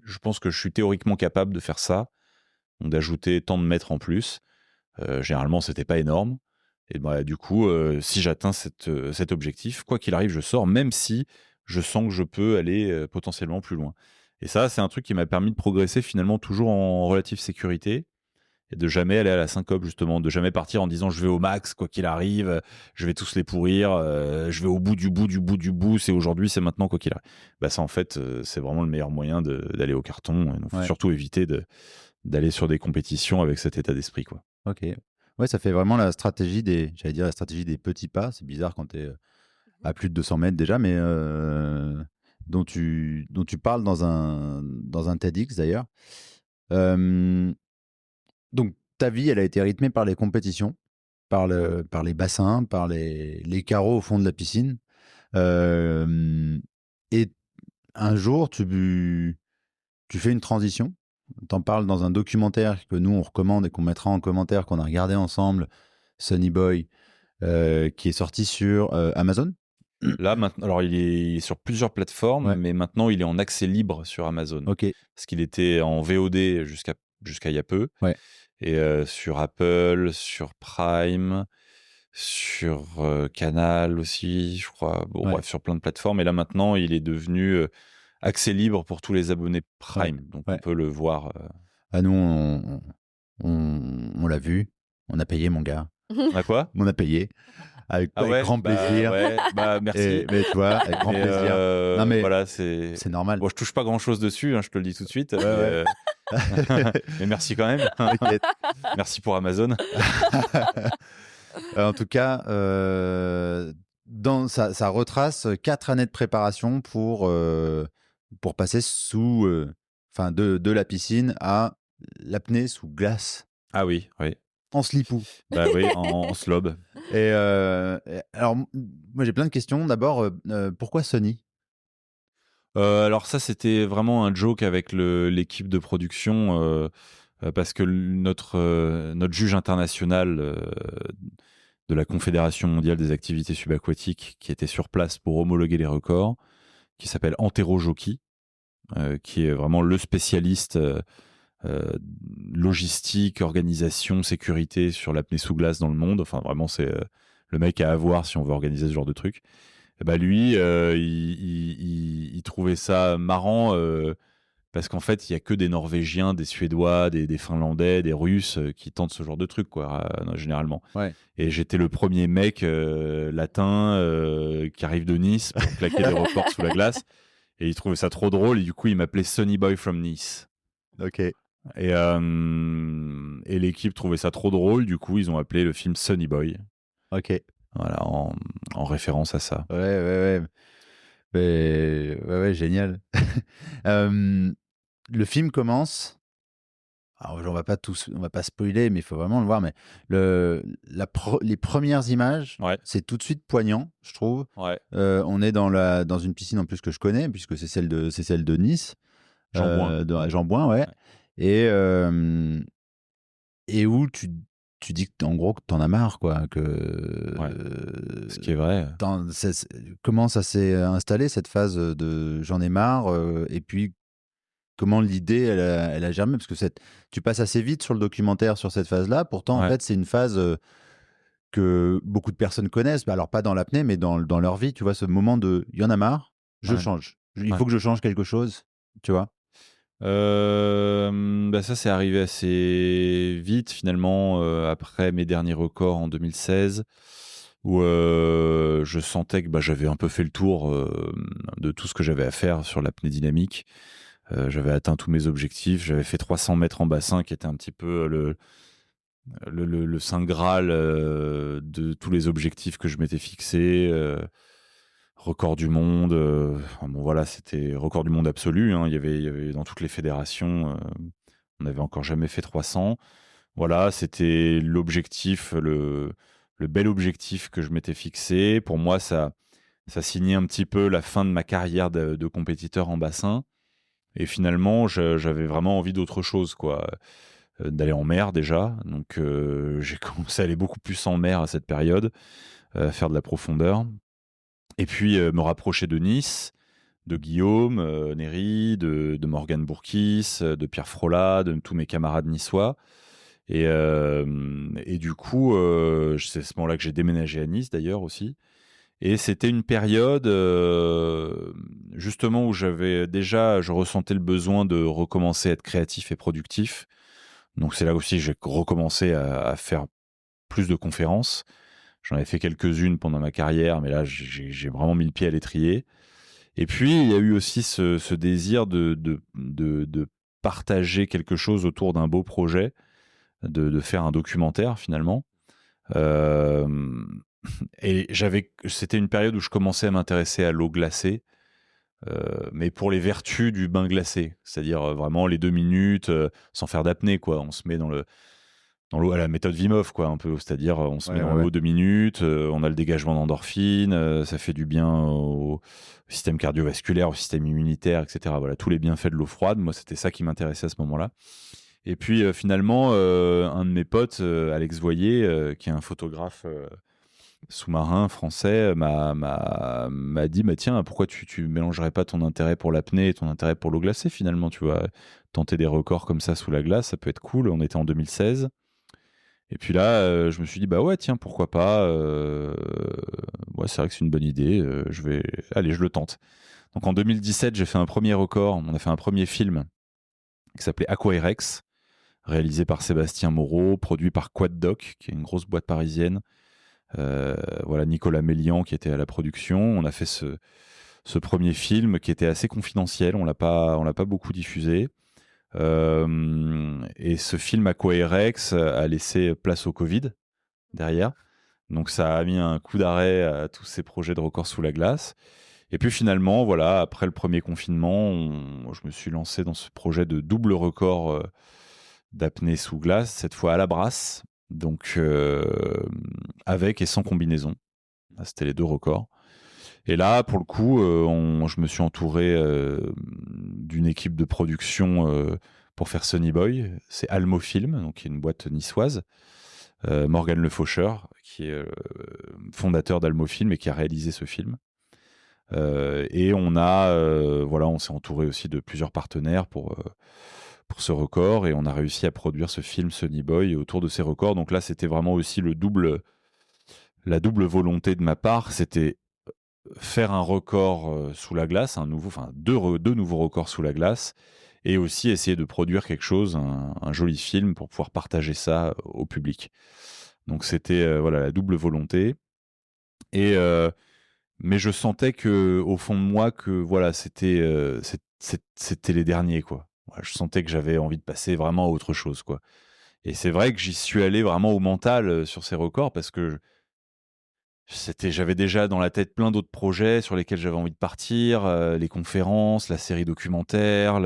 Je pense que je suis théoriquement capable de faire ça, donc d'ajouter tant de mètres en plus. Généralement c'était pas énorme. Et bah, du coup, si j'atteins cet objectif, quoi qu'il arrive, je sors, même si je sens que je peux aller potentiellement plus loin. Et ça, c'est un truc qui m'a permis de progresser finalement toujours en relative sécurité et de jamais aller à la syncope, justement, de jamais partir en disant je vais au max, quoi qu'il arrive, je vais tous les pourrir, je vais au bout du bout du bout du bout, c'est aujourd'hui, c'est maintenant, quoi qu'il arrive. Bah, ça, en fait, c'est vraiment le meilleur moyen d'aller au carton. Il faut Ouais. surtout éviter d'aller sur des compétitions avec cet état d'esprit, quoi. Ok. Ouais, ça fait vraiment la stratégie j'allais dire la stratégie des petits pas. C'est bizarre quand tu es à plus de 200 mètres déjà, mais dont tu parles dans un TEDx d'ailleurs. Euh, donc, ta vie, elle a été rythmée par les compétitions, par les bassins, par les carreaux au fond de la piscine. Et un jour, tu fais une transition. T'en parles dans un documentaire que nous, on recommande et qu'on mettra en commentaire, qu'on a regardé ensemble, Sunny Boy, qui est sorti sur Amazon. Là, maintenant, alors il est sur plusieurs plateformes, Ouais, mais maintenant il est en accès libre sur Amazon. ok, Parce qu'il était en VOD jusqu'à il y a peu. ouais, Et sur Apple, sur Prime, sur Canal aussi, je crois. Bon, ouais, bref, sur plein de plateformes. Et là, maintenant, il est devenu accès libre pour tous les abonnés ouais, Prime. Donc, on ouais. peut le voir. Ah, nous, on l'a vu, on a payé, mon gars. On a quoi? On a payé. Avec Ah ouais? grand plaisir. Ouais, merci. Mais tu vois, avec grand Et, plaisir. Non, mais voilà, c'est normal. bon, je touche pas grand-chose dessus, hein, je te le dis tout de suite, Ouais. mais merci quand même. T'inquiète. Merci pour Amazon. En tout cas, ça retrace 4 années de préparation pour passer de la piscine à l'apnée sous glace, Ah oui, oui. en slipou. Bah oui, en slob. Alors, moi j'ai plein de questions. D'abord, pourquoi Sony? Alors ça, c'était vraiment un joke avec l'équipe de production, parce que notre juge international de la Confédération mondiale des activités subaquatiques, qui était sur place pour homologuer les records, qui s'appelle Antero Joki, qui est vraiment le spécialiste euh, logistique, organisation, sécurité sur l'apnée sous glace dans le monde. Enfin, vraiment, c'est le mec à avoir si on veut organiser ce genre de truc. Et bah lui, il trouvait ça marrant parce qu'en fait, il y a que des Norvégiens, des Suédois, des Finlandais, des Russes qui tentent ce genre de truc, quoi, généralement. Ouais. Et j'étais le premier mec latin qui arrive de Nice pour claquer des records sous la glace. Et il trouvait ça trop drôle. Et du coup, il m'appelait Sonny Boy from Nice. Ok. Et l'équipe trouvait ça trop drôle. Du coup, ils ont appelé le film Sonny Boy. Ok. Voilà, en référence à ça. Ouais. Ouais, génial. Le film commence. Alors, on va pas spoiler, mais il faut vraiment le voir. Mais les premières images, Ouais. c'est tout de suite poignant, je trouve. Ouais. On est dans une piscine en plus que je connais, puisque c'est celle de Nice, Jean Bouin. de Jean-Bouin, ouais. Et où tu dis en gros que t'en as marre, quoi, Ce qui est vrai. comment ça s'est installé cette phase de j'en ai marre, et puis comment l'idée elle a germé, parce que tu passes assez vite sur le documentaire sur cette phase-là. Pourtant, en Ouais. fait, c'est une phase que beaucoup de personnes connaissent. Alors pas dans l'apnée, mais dans leur vie. Tu vois, ce moment de il y en a marre, je Ouais. change. Il Ouais. faut que je change quelque chose. Tu vois. Ça, c'est arrivé assez vite finalement après mes derniers records en 2016, où je sentais que j'avais un peu fait le tour de tout ce que j'avais à faire sur l'apnée dynamique. J'avais atteint tous mes objectifs. J'avais fait 300 mètres en bassin, qui était un petit peu le saint graal de tous les objectifs que je m'étais fixés. Record du monde, bon voilà, c'était record du monde absolu, hein. Il y avait dans toutes les fédérations, on n'avait encore jamais fait 300. Voilà, c'était l'objectif, le bel objectif que je m'étais fixé. Pour moi, ça signait un petit peu la fin de ma carrière de compétiteur en bassin. Et finalement, j'avais vraiment envie d'autre chose, quoi. D'aller en mer déjà. Donc, j'ai commencé à aller beaucoup plus en mer à cette période, faire de la profondeur. Et puis, me rapprocher de Nice, de Guillaume Néry, de Morgane Bourkis, de Pierre Frolat, de tous mes camarades niçois. Et du coup, c'est à ce moment-là que j'ai déménagé à Nice, d'ailleurs, aussi. Et c'était une période, justement, où je ressentais le besoin de recommencer à être créatif et productif. Donc, c'est là aussi que j'ai recommencé à faire plus de conférences. J'en avais fait quelques-unes pendant ma carrière, mais là, j'ai vraiment mis le pied à l'étrier. Et puis, il y a eu aussi ce désir de partager quelque chose autour d'un beau projet, de faire un documentaire, finalement. Et c'était une période où je commençais à m'intéresser à l'eau glacée, mais pour les vertus du bain glacé, c'est-à-dire vraiment les 2 minutes, sans faire d'apnée, quoi. On se met dans l'eau à la méthode Wim Hof, quoi, un peu. C'est-à-dire, on se met dans l'eau 2 minutes, on a le dégagement d'endorphines, ça fait du bien au système cardiovasculaire, au système immunitaire, etc. Voilà, tous les bienfaits de l'eau froide. Moi, c'était ça qui m'intéressait à ce moment-là. Et puis, finalement, un de mes potes, Alex Voyer, qui est un photographe sous-marin français, m'a dit tiens, pourquoi tu mélangerais pas ton intérêt pour l'apnée et ton intérêt pour l'eau glacée, finalement, tu vois, tenter des records comme ça sous la glace, ça peut être cool. On était en 2016. Et puis là, je me suis dit, ouais, tiens, pourquoi pas. Ouais, c'est vrai que c'est une bonne idée. Allez, je le tente. Donc en 2017, j'ai fait un premier record. On a fait un premier film qui s'appelait Aquairex, réalisé par Sébastien Moreau, produit par Quad Doc, qui est une grosse boîte parisienne. Voilà, Nicolas Mélian qui était à la production. On a fait ce premier film qui était assez confidentiel, on l'a pas beaucoup diffusé. Et ce film Aquaerex a laissé place au Covid derrière. Donc ça a mis un coup d'arrêt à tous ces projets de records sous la glace. Et puis finalement, voilà, après le premier confinement, je me suis lancé dans ce projet de double record d'apnée sous glace, cette fois à la brasse, donc avec et sans combinaison. C'était les 2 records. Et là, pour le coup, je me suis entouré d'une équipe de production pour faire Sunny Boy. C'est Almo Film, donc qui est une boîte niçoise. Morgan Le Faucheur, qui est fondateur d'Almo Film et qui a réalisé ce film. Et on s'est entouré aussi de plusieurs partenaires pour ce record, et on a réussi à produire ce film Sunny Boy autour de ces records. Donc là, c'était vraiment aussi la double volonté de ma part, c'était faire un record sous la glace, deux nouveaux records sous la glace, et aussi essayer de produire quelque chose, un joli film pour pouvoir partager ça au public. Donc c'était voilà, la double volonté. Et mais je sentais que au fond de moi que voilà, c'était les derniers, quoi. Voilà, je sentais que j'avais envie de passer vraiment à autre chose, quoi. Et c'est vrai que j'y suis allé vraiment au mental sur ces records, parce que j'avais déjà dans la tête plein d'autres projets sur lesquels j'avais envie de partir, les conférences, la série documentaire,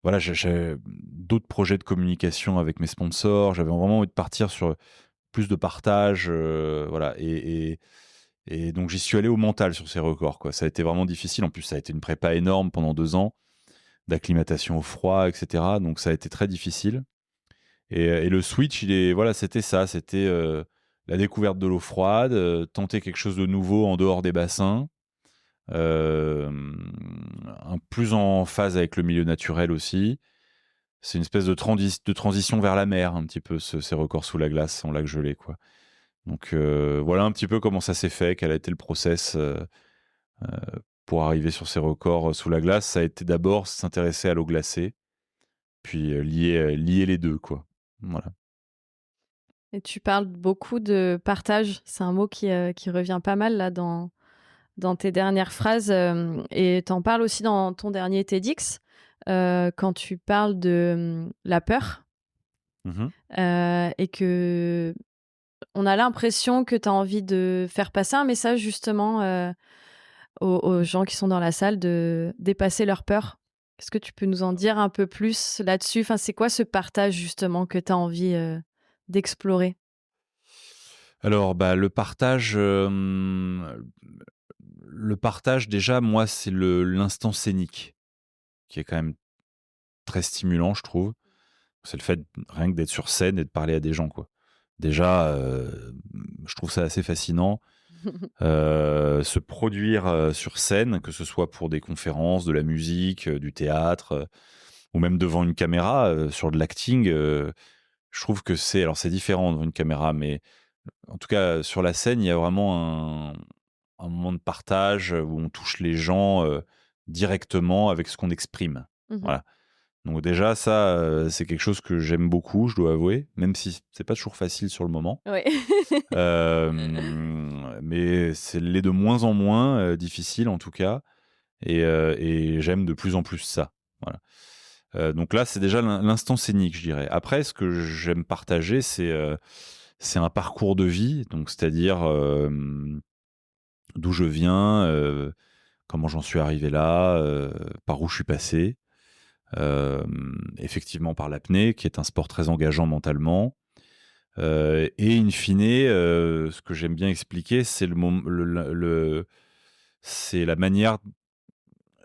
voilà, j'ai d'autres projets de communication avec mes sponsors. J'avais vraiment envie de partir sur plus de partage, voilà. Et donc j'y suis allé au mental sur ces records, quoi. Ça a été vraiment difficile. En plus, ça a été une prépa énorme pendant 2 ans, d'acclimatation au froid, etc. Donc ça a été très difficile. Et le switch, voilà, c'était ça. C'était la découverte de l'eau froide, tenter quelque chose de nouveau en dehors des bassins, plus en phase avec le milieu naturel aussi. C'est une espèce de transition vers la mer, un petit peu, ces records sous la glace en lac gelé, quoi. Donc voilà un petit peu comment ça s'est fait, quel a été le process pour arriver sur ces records sous la glace. Ça a été d'abord s'intéresser à l'eau glacée, puis lier les deux, quoi. Voilà. Et tu parles beaucoup de partage. C'est un mot qui revient pas mal là dans tes dernières phrases, et tu en parles aussi dans ton dernier TEDx, quand tu parles de, la peur, Mhm. et que on a l'impression que tu as envie de faire passer un message justement, aux gens qui sont dans la salle, de dépasser leur peur. Est-ce que tu peux nous en dire un peu plus là-dessus? Enfin, c'est quoi ce partage justement que tu as envie, d'explorer? Alors, bah, le partage, déjà, moi, c'est l'instant scénique qui est quand même très stimulant, je trouve. C'est le fait rien que d'être sur scène et de parler à des gens, quoi. Déjà, je trouve ça assez fascinant. Se produire sur scène, que ce soit pour des conférences, de la musique, du théâtre, ou même devant une caméra, sur de l'acting, je trouve que c'est différent devant une caméra, mais en tout cas sur la scène, il y a vraiment un moment de partage où on touche les gens directement avec ce qu'on exprime. Mmh. Voilà. Donc déjà ça, c'est quelque chose que j'aime beaucoup, je dois avouer, même si c'est pas toujours facile sur le moment. Ouais. Mais c'est l'est de moins en moins difficile, en tout cas, et j'aime de plus en plus ça. Voilà. Donc là, c'est déjà l'instant scénique, je dirais. Après, ce que j'aime partager, c'est un parcours de vie, donc c'est-à-dire d'où je viens, comment j'en suis arrivé là, par où je suis passé. Effectivement par l'apnée, qui est un sport très engageant mentalement. Et in fine, ce que j'aime bien expliquer, c'est c'est la manière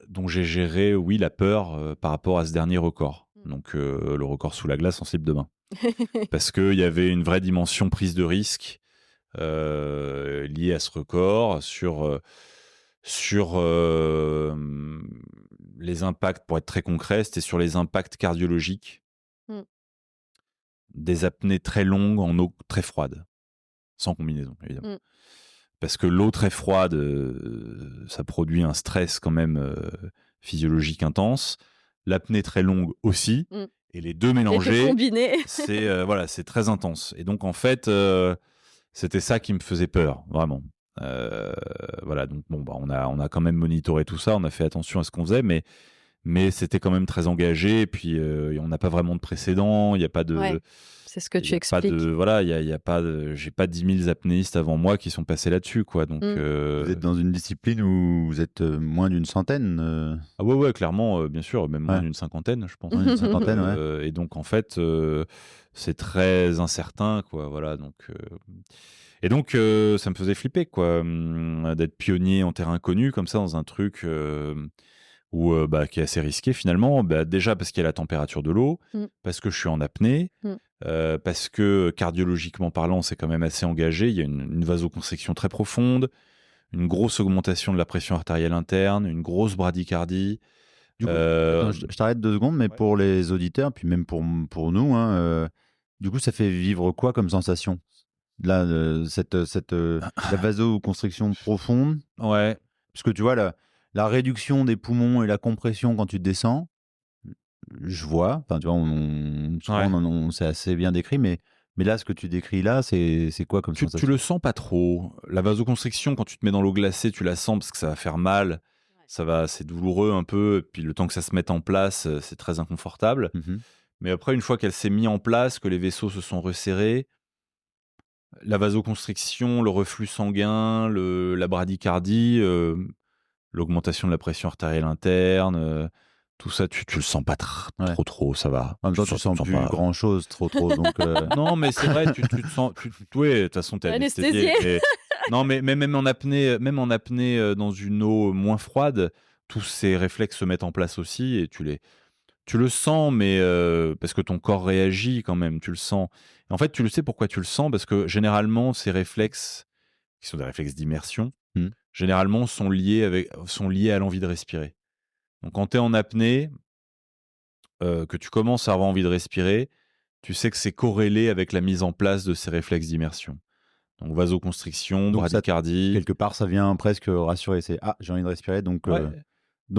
dont j'ai géré, oui, la peur par rapport à ce dernier record. Mmh. Donc le record sous la glace en slip de bain. Parce qu'il y avait une vraie dimension prise de risque liée à ce record sur les impacts, pour être très concret, c'était sur les impacts cardiologiques Mmh. des apnées très longues en eau très froide, sans combinaison, évidemment. Mmh. Parce que l'eau très froide, ça produit un stress quand même physiologique intense. L'apnée très longue aussi. Mmh. Et les deux Les deux mélangés, combinés. c'est très intense. Et donc, en fait, c'était ça qui me faisait peur, vraiment. Voilà, donc bon, on a quand même monitoré tout ça, on a fait attention à ce qu'on faisait, mais c'était quand même très engagé. Et puis, on n'a pas vraiment de précédent, il n'y a pas de. Ouais, c'est ce que Il tu y a pas expliques. de. Voilà, il y a pas j'ai pas 10 000 apnéistes avant moi qui sont passés là-dessus, quoi. Donc, Vous êtes dans une discipline où vous êtes moins d'une centaine ah ouais, clairement, bien sûr, même moins Ouais. d'une cinquantaine, je pense. Moins d'une cinquantaine, ouais. Et donc, en fait, c'est très incertain, quoi. Voilà, donc. Et donc, ça me faisait flipper, quoi, d'être pionnier en terrain connu, comme ça, dans un truc qui est assez risqué, finalement. Déjà, parce qu'il y a la température de l'eau, parce que je suis en apnée, parce que, cardiologiquement parlant, c'est quand même assez engagé. Il y a une vasoconstriction très profonde, une grosse augmentation de la pression artérielle interne, une grosse bradycardie. Du coup, attends, je t'arrête 2 secondes, mais Ouais. pour les auditeurs, puis même pour nous, hein, du coup, ça fait vivre quoi comme sensation? Là, la vasoconstriction profonde, Ouais. parce que tu vois, la réduction des poumons et la compression quand tu descends, je vois, enfin, tu vois, souvent, Ouais. c'est assez bien décrit, mais là, ce que tu décris là, c'est quoi comme Tu sensation? le sens pas trop. La vasoconstriction, quand tu te mets dans l'eau glacée, tu la sens parce que ça va faire mal. C'est douloureux un peu. Et puis le temps que ça se mette en place, c'est très inconfortable. Mmh. Mais après, une fois qu'elle s'est mise en place, que les vaisseaux se sont resserrés, la vasoconstriction, le reflux sanguin, la bradycardie, l'augmentation de la pression artérielle interne, tout ça, tu le sens pas Ouais. trop, ça va. En même temps, tu le sens sens plus pas. grand-chose trop, donc Non, mais c'est vrai, tu te sens. Oui, de toute façon, t'es anesthésié. Anesthésié. Non, mais même en apnée, dans une eau moins froide, tous ces réflexes se mettent en place aussi et tu le sens, mais parce que ton corps réagit quand même, tu le sens. En fait, tu le sais pourquoi tu le sens, parce que généralement, ces réflexes, qui sont des réflexes d'immersion, Mmh. généralement sont liés à l'envie de respirer. Donc, quand tu es en apnée, que tu commences à avoir envie de respirer, tu sais que c'est corrélé avec la mise en place de ces réflexes d'immersion. Donc, vasoconstriction, Donc ça, bradycardie. quelque part, ça vient presque rassurer. C'est: «Ah, j'ai envie de respirer, donc Ouais,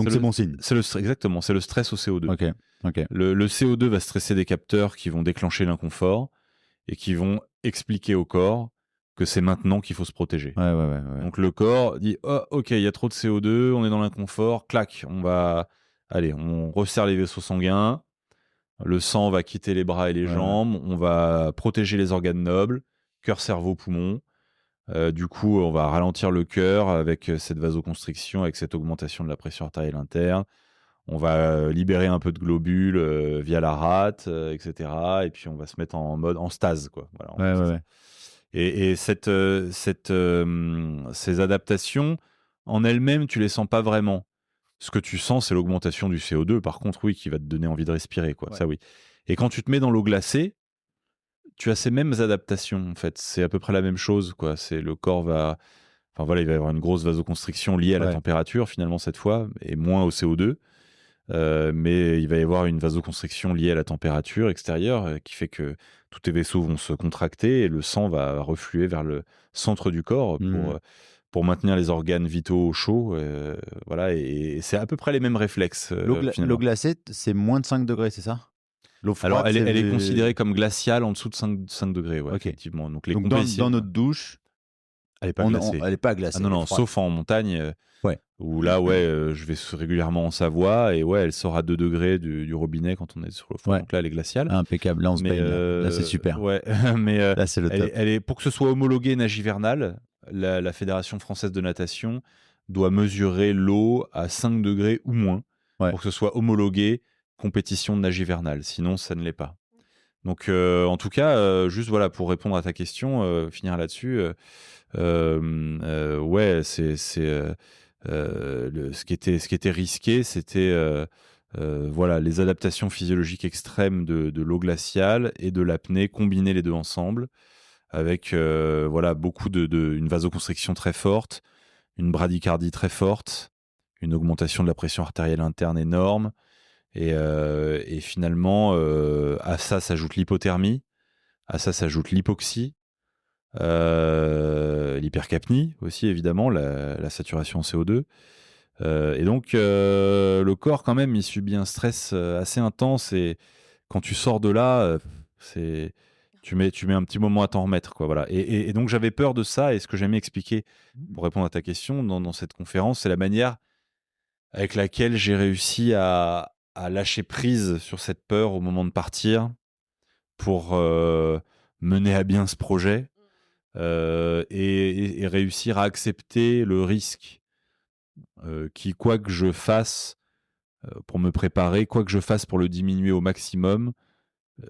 c'est bon signe». exactement, c'est le stress au CO2. OK, OK. Le CO2 va stresser des capteurs qui vont déclencher l'inconfort et qui vont expliquer au corps que c'est maintenant qu'il faut se protéger. Ouais. Donc le corps dit: oh, ok, il y a trop de CO2, on est dans l'inconfort, clac, on resserre les vaisseaux sanguins, le sang va quitter les bras et les Ouais. jambes, on va protéger les organes nobles, cœur, cerveau, poumon. Du coup, on va ralentir le cœur avec cette vasoconstriction, avec cette augmentation de la pression artérielle interne. On va libérer un peu de globules via la rate, etc. Et puis on va se mettre en mode en stase, quoi. Voilà, c'est ça. Ouais. Et ces adaptations, en elles-mêmes, tu les sens pas vraiment. Ce que tu sens, c'est l'augmentation du CO2, par contre, oui, qui va te donner envie de respirer, quoi. Ouais. Ça, oui. Et quand tu te mets dans l'eau glacée, tu as ces mêmes adaptations, en fait. C'est à peu près la même chose, quoi. C'est le corps va. Enfin voilà, il va y avoir une grosse vasoconstriction liée à la Ouais. température, finalement, cette fois, et moins au CO2. Mais il va y avoir une vasoconstriction liée à la température extérieure qui fait que tous tes vaisseaux vont se contracter et le sang va refluer vers le centre du corps Mmh. pour maintenir les organes vitaux au chaud. Voilà, et c'est à peu près les mêmes réflexes L'eau finalement. glacée, c'est moins de 5 degrés, c'est ça? L'eau Alors, froide, elle est considérée comme glaciale en dessous de 5 degrés, ouais, OK. effectivement. Donc, les Donc dans notre douche, elle n'est pas glacée. elle est pas glacée, Ah non, elle est non, froide. sauf en montagne. Ouais. Où là, ouais, je vais régulièrement en Savoie et ouais, elle sort à 2 degrés du robinet quand on est sur le fond. Ouais. Donc là, elle est glaciale. Ah, impeccable. Là, on se Mais baigne. Là, c'est super. ouais, mais Là, c'est le top. elle est, pour que ce soit homologué nage hivernal, la Fédération française de natation doit mesurer l'eau à 5 degrés ou moins Ouais. pour que ce soit homologué compétition de nage hivernal. Sinon, ça ne l'est pas. Donc, en tout cas, juste voilà, pour répondre à ta question, finir là-dessus, ouais, ce qui était risqué, c'était voilà, les adaptations physiologiques extrêmes de l'eau glaciale et de l'apnée, combiner les deux ensemble, avec voilà, une vasoconstriction très forte, une bradycardie très forte, une augmentation de la pression artérielle interne énorme, et finalement, à ça s'ajoute l'hypothermie, à ça s'ajoute l'hypoxie, l'hypercapnie aussi, évidemment, la saturation en CO2. Et donc, le corps, quand même, il subit un stress assez intense. Et quand tu sors de là, tu mets un petit moment à t'en remettre, quoi. Voilà. Et donc j'avais peur de ça. Et ce que j'aimais expliquer pour répondre à ta question dans cette conférence, c'est la manière avec laquelle j'ai réussi à lâcher prise sur cette peur au moment de partir pour mener à bien ce projet et réussir à accepter le risque qui, quoi que je fasse pour me préparer, quoi que je fasse pour le diminuer au maximum,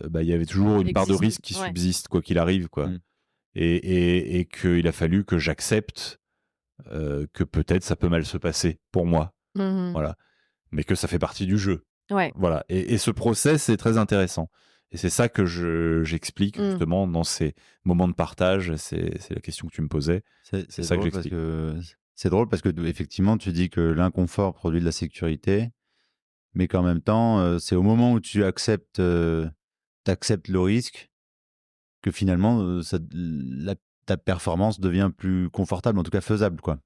il y avait toujours une part de risque qui subsiste, quoi qu'il arrive, quoi. Et qu'il a fallu que j'accepte que peut-être ça peut mal se passer pour moi. Voilà. Mais que ça fait partie du jeu. Ouais. Voilà. Et ce process est très intéressant. Et c'est ça que j'explique justement dans ces moments de partage. C'est la question que tu me posais. C'est ça que j'explique. C'est drôle parce que effectivement, tu dis que l'inconfort produit de la sécurité, mais qu'en même temps, c'est au moment où tu acceptes, t'acceptes le risque que finalement, ta performance devient plus confortable, en tout cas faisable, quoi.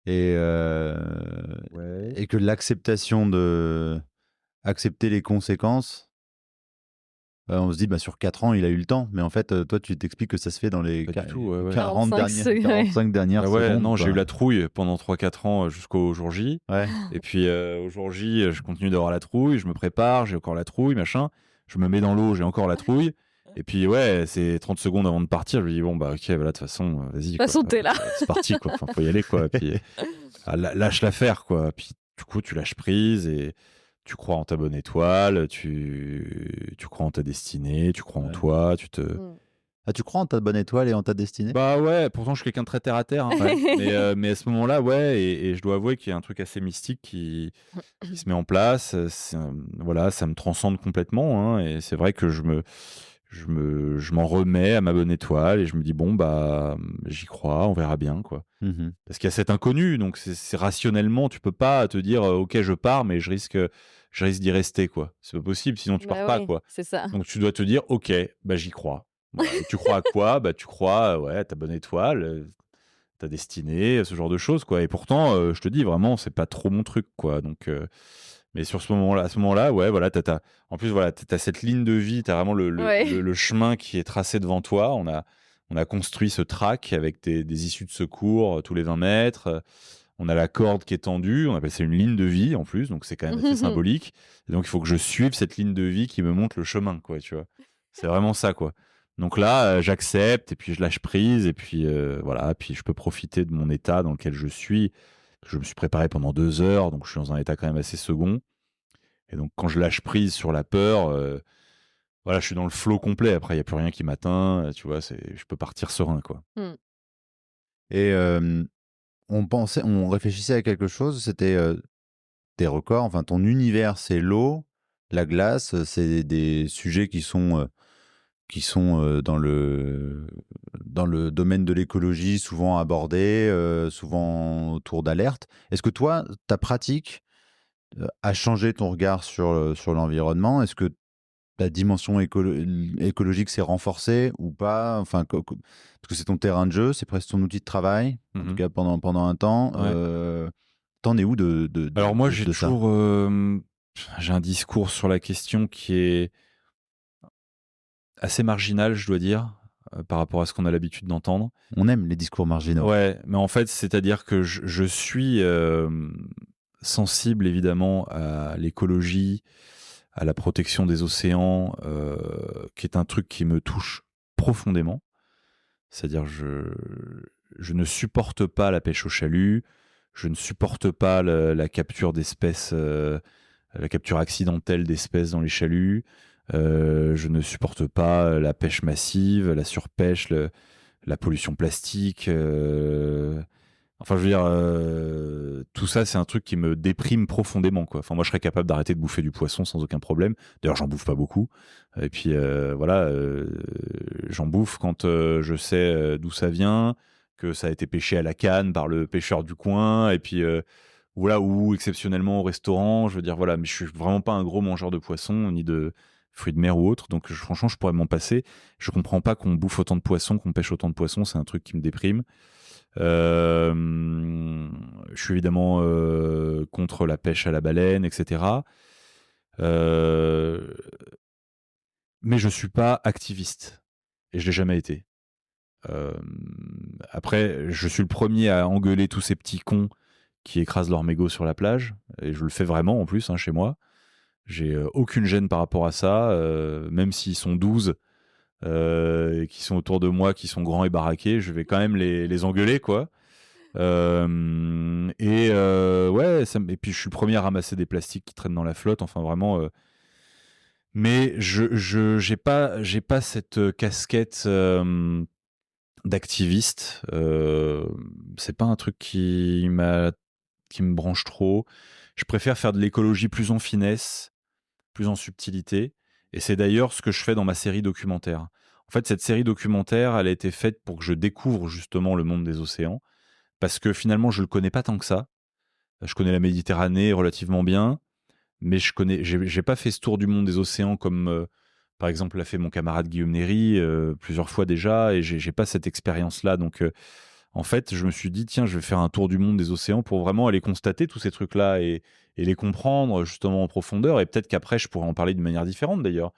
Et que l'acceptation accepter les conséquences, on se dit, sur 4 ans, il a eu le temps. Mais en fait, toi, tu t'expliques que ça se fait dans les 45 dernières secondes. Non, j'ai eu la trouille pendant 3-4 ans jusqu'au jour J. Ouais. Et puis au jour J, je continue d'avoir la trouille, je me prépare, j'ai encore la trouille, machin. Je me mets dans l'eau, j'ai encore la trouille. Et puis c'est 30 secondes avant de partir, je me dis bon ok, voilà, de toute façon, vas-y. De toute façon, t'es là. C'est parti, quoi. Enfin, faut y aller, quoi. Puis lâche l'affaire, quoi. Puis du coup, tu lâches prise et tu crois en ta bonne étoile, tu crois en ta destinée, tu crois en toi, Ah, tu crois en ta bonne étoile et en ta destinée? Bah ouais, pourtant je suis quelqu'un de très terre à terre, hein. mais à ce moment-là, ouais, et je dois avouer qu'il y a un truc assez mystique qui se met en place. Voilà, ça me transcende complètement, hein, et c'est vrai que je m'en remets à ma bonne étoile et je me dis bon j'y crois, on verra bien, quoi. Parce qu'il y a cet inconnu, donc c'est rationnellement, tu peux pas te dire ok, je pars, mais je risque d'y rester, quoi. C'est pas possible, sinon tu pars pas, quoi. C'est ça. Donc tu dois te dire ok, j'y crois. Voilà. Et tu crois à quoi? Tu crois à ta bonne étoile, ta destinée, ce genre de choses, quoi. Et pourtant, je te dis vraiment, c'est pas trop mon truc, quoi. Donc, mais à ce moment-là, ouais, voilà, en plus, voilà, t'as cette ligne de vie, t'as vraiment le chemin qui est tracé devant toi. On a construit ce track avec des issues de secours tous les 20 mètres. On a la corde qui est tendue. On appelle ça une ligne de vie, en plus. Donc, c'est quand même assez symbolique. Et donc, il faut que je suive cette ligne de vie qui me montre le chemin, quoi, tu vois. C'est vraiment ça, quoi. Donc là, j'accepte et puis je lâche prise et puis voilà, puis je peux profiter de mon état dans lequel je suis. Je me suis préparé pendant 2 heures, donc je suis dans un état quand même assez second. Et donc quand je lâche prise sur la peur, voilà, je suis dans le flow complet. Après, il n'y a plus rien qui m'atteint, tu vois, je peux partir serein, quoi. Et on réfléchissait à quelque chose, c'était tes records, enfin ton univers, c'est l'eau, la glace, c'est des sujets qui sont dans le domaine de l'écologie, souvent abordés, souvent autour d'alertes. Est-ce que toi, ta pratique a changé ton regard sur l'environnement? Est-ce que la dimension écologique s'est renforcée ou pas? Enfin, parce que c'est ton terrain de jeu, c'est presque ton outil de travail, en tout cas pendant un temps. Ouais. T'en es où de Alors moi, j'ai un discours sur la question qui est assez marginal, je dois dire, par rapport à ce qu'on a l'habitude d'entendre. On aime les discours marginaux. Ouais, mais en fait, c'est-à-dire que je suis sensible évidemment à l'écologie, à la protection des océans, qui est un truc qui me touche profondément. C'est-à-dire je ne supporte pas la pêche au chalut, je ne supporte pas la capture d'espèces, la capture accidentelle d'espèces dans les chaluts. Je ne supporte pas la pêche massive, la surpêche, la pollution plastique. Enfin, je veux dire, tout ça, c'est un truc qui me déprime profondément, quoi. Enfin, moi, je serais capable d'arrêter de bouffer du poisson sans aucun problème. D'ailleurs, j'en bouffe pas beaucoup. Et puis, voilà, j'en bouffe quand je sais d'où ça vient, que ça a été pêché à la canne par le pêcheur du coin, et puis voilà, ou exceptionnellement au restaurant. Je veux dire, voilà, mais je suis vraiment pas un gros mangeur de poisson ni de fruits de mer ou autre. Donc, franchement, je pourrais m'en passer. Je comprends pas qu'on bouffe autant de poissons, qu'on pêche autant de poissons. C'est un truc qui me déprime. Je suis évidemment contre la pêche à la baleine, etc. Euh, mais je suis pas activiste et je l'ai jamais été. Euh, Après, je suis le premier à engueuler tous ces petits cons qui écrasent leur mégot sur la plage, et je le fais vraiment en plus, hein, chez moi. J'ai aucune gêne par rapport à ça, même s'ils sont 12 et qui sont autour de moi, qui sont grands et baraqués, je vais quand même les engueuler, quoi. Ouais, et puis je suis le premier à ramasser des plastiques qui traînent dans la flotte, enfin vraiment. Mais j'ai pas cette casquette d'activiste. C'est pas un truc qui me branche trop. Je préfère faire de l'écologie plus en finesse, plus en subtilité. Et c'est d'ailleurs ce que je fais dans ma série documentaire. En fait, cette série documentaire, elle a été faite pour que je découvre justement le monde des océans, parce que finalement, je le connais pas tant que ça. Je connais la Méditerranée relativement bien, mais j'ai pas fait ce tour du monde des océans comme, par exemple, l'a fait mon camarade Guillaume Néry plusieurs fois déjà, et j'ai pas cette expérience-là. Donc, en fait, je me suis dit, tiens, je vais faire un tour du monde des océans pour vraiment aller constater tous ces trucs-là et les comprendre justement en profondeur. Et peut-être qu'après, je pourrais en parler d'une manière différente d'ailleurs.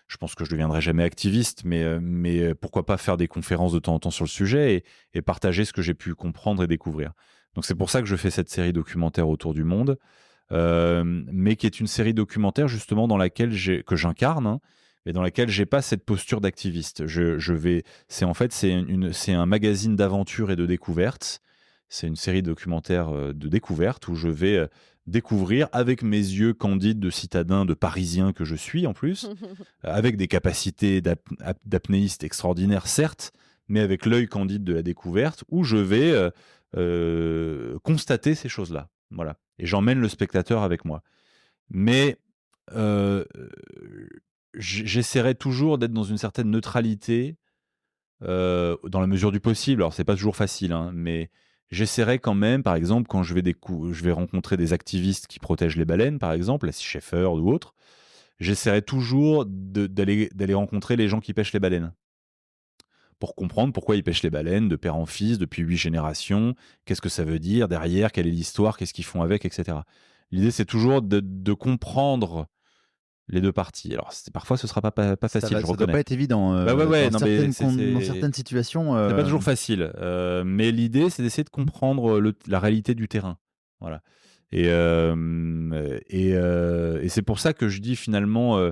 Je pense que je ne deviendrai jamais activiste, mais pourquoi pas faire des conférences de temps en temps sur le sujet et partager ce que j'ai pu comprendre et découvrir. Donc c'est pour ça que je fais cette série documentaire autour du monde, mais qui est une série documentaire justement dans laquelle que j'incarne, hein, mais dans laquelle j'ai pas cette posture d'activiste. C'est un magazine d'aventure et de découverte. C'est une série documentaire de découverte où je vais découvrir avec mes yeux candides de citadin, de parisien que je suis en plus, avec des capacités d'apnéiste extraordinaires, certes, mais avec l'œil candide de la découverte, où je vais constater ces choses-là. Voilà. Et j'emmène le spectateur avec moi. Mais euh, j'essaierai toujours d'être dans une certaine neutralité, dans la mesure du possible. Alors, c'est pas toujours facile, hein, mais j'essaierai quand même, par exemple, quand je vais rencontrer des activistes qui protègent les baleines, par exemple, la Sea Shepherd ou autre, j'essaierai toujours d'aller rencontrer les gens qui pêchent les baleines pour comprendre pourquoi ils pêchent les baleines de père en fils depuis 8 générations, qu'est-ce que ça veut dire derrière, quelle est l'histoire, qu'est-ce qu'ils font avec, etc. L'idée, c'est toujours de comprendre les deux parties. Alors, parfois, ce sera pas facile, je Ça doit reconnais. pas être évident Bah ouais, dans, non, mais dans certaines situations. c'est pas toujours facile. Mais l'idée, c'est d'essayer de comprendre la réalité du terrain. Voilà. Et c'est pour ça que je dis finalement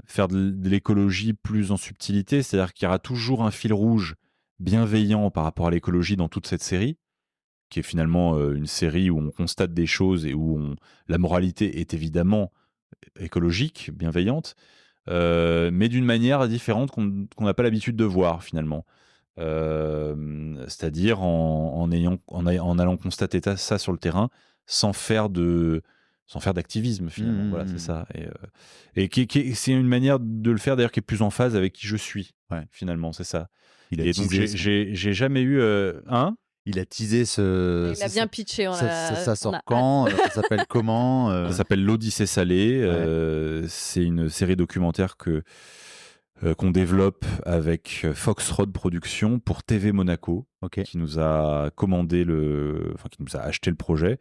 faire de l'écologie plus en subtilité, c'est-à-dire qu'il y aura toujours un fil rouge bienveillant par rapport à l'écologie dans toute cette série, qui est finalement une série où on constate des choses et où la moralité est évidemment écologique, bienveillante, mais d'une manière différente qu'on n'a pas l'habitude de voir finalement. C'est-à-dire en allant constater ça sur le terrain sans faire d'activisme finalement. Voilà, c'est ça. C'est une manière de le faire d'ailleurs qui est plus en phase avec qui je suis. Ouais. Finalement, c'est ça. Il a Et donc teasé j'ai jamais eu Il a teasé Il a bien pitché. ça sort quand ça s'appelle comment Ça s'appelle l'Odyssée salée. C'est une série documentaire qu'on développe avec Foxroad Productions pour TV Monaco, qui nous a commandé qui nous a acheté le projet.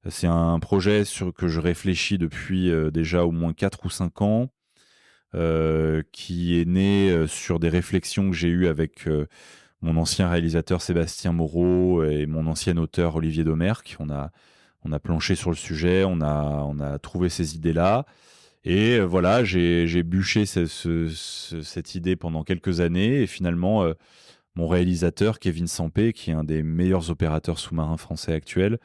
C'est un projet que je réfléchis depuis déjà au moins 4 ou 5 ans, qui est né sur des réflexions que j'ai eues avec mon ancien réalisateur Sébastien Moreau et mon ancien auteur Olivier Domergue. On a planché sur le sujet, on a trouvé ces idées-là. Et voilà, j'ai bûché cette idée pendant quelques années. Et finalement, mon réalisateur, Kevin Sampé, qui est un des meilleurs opérateurs sous-marins français actuels,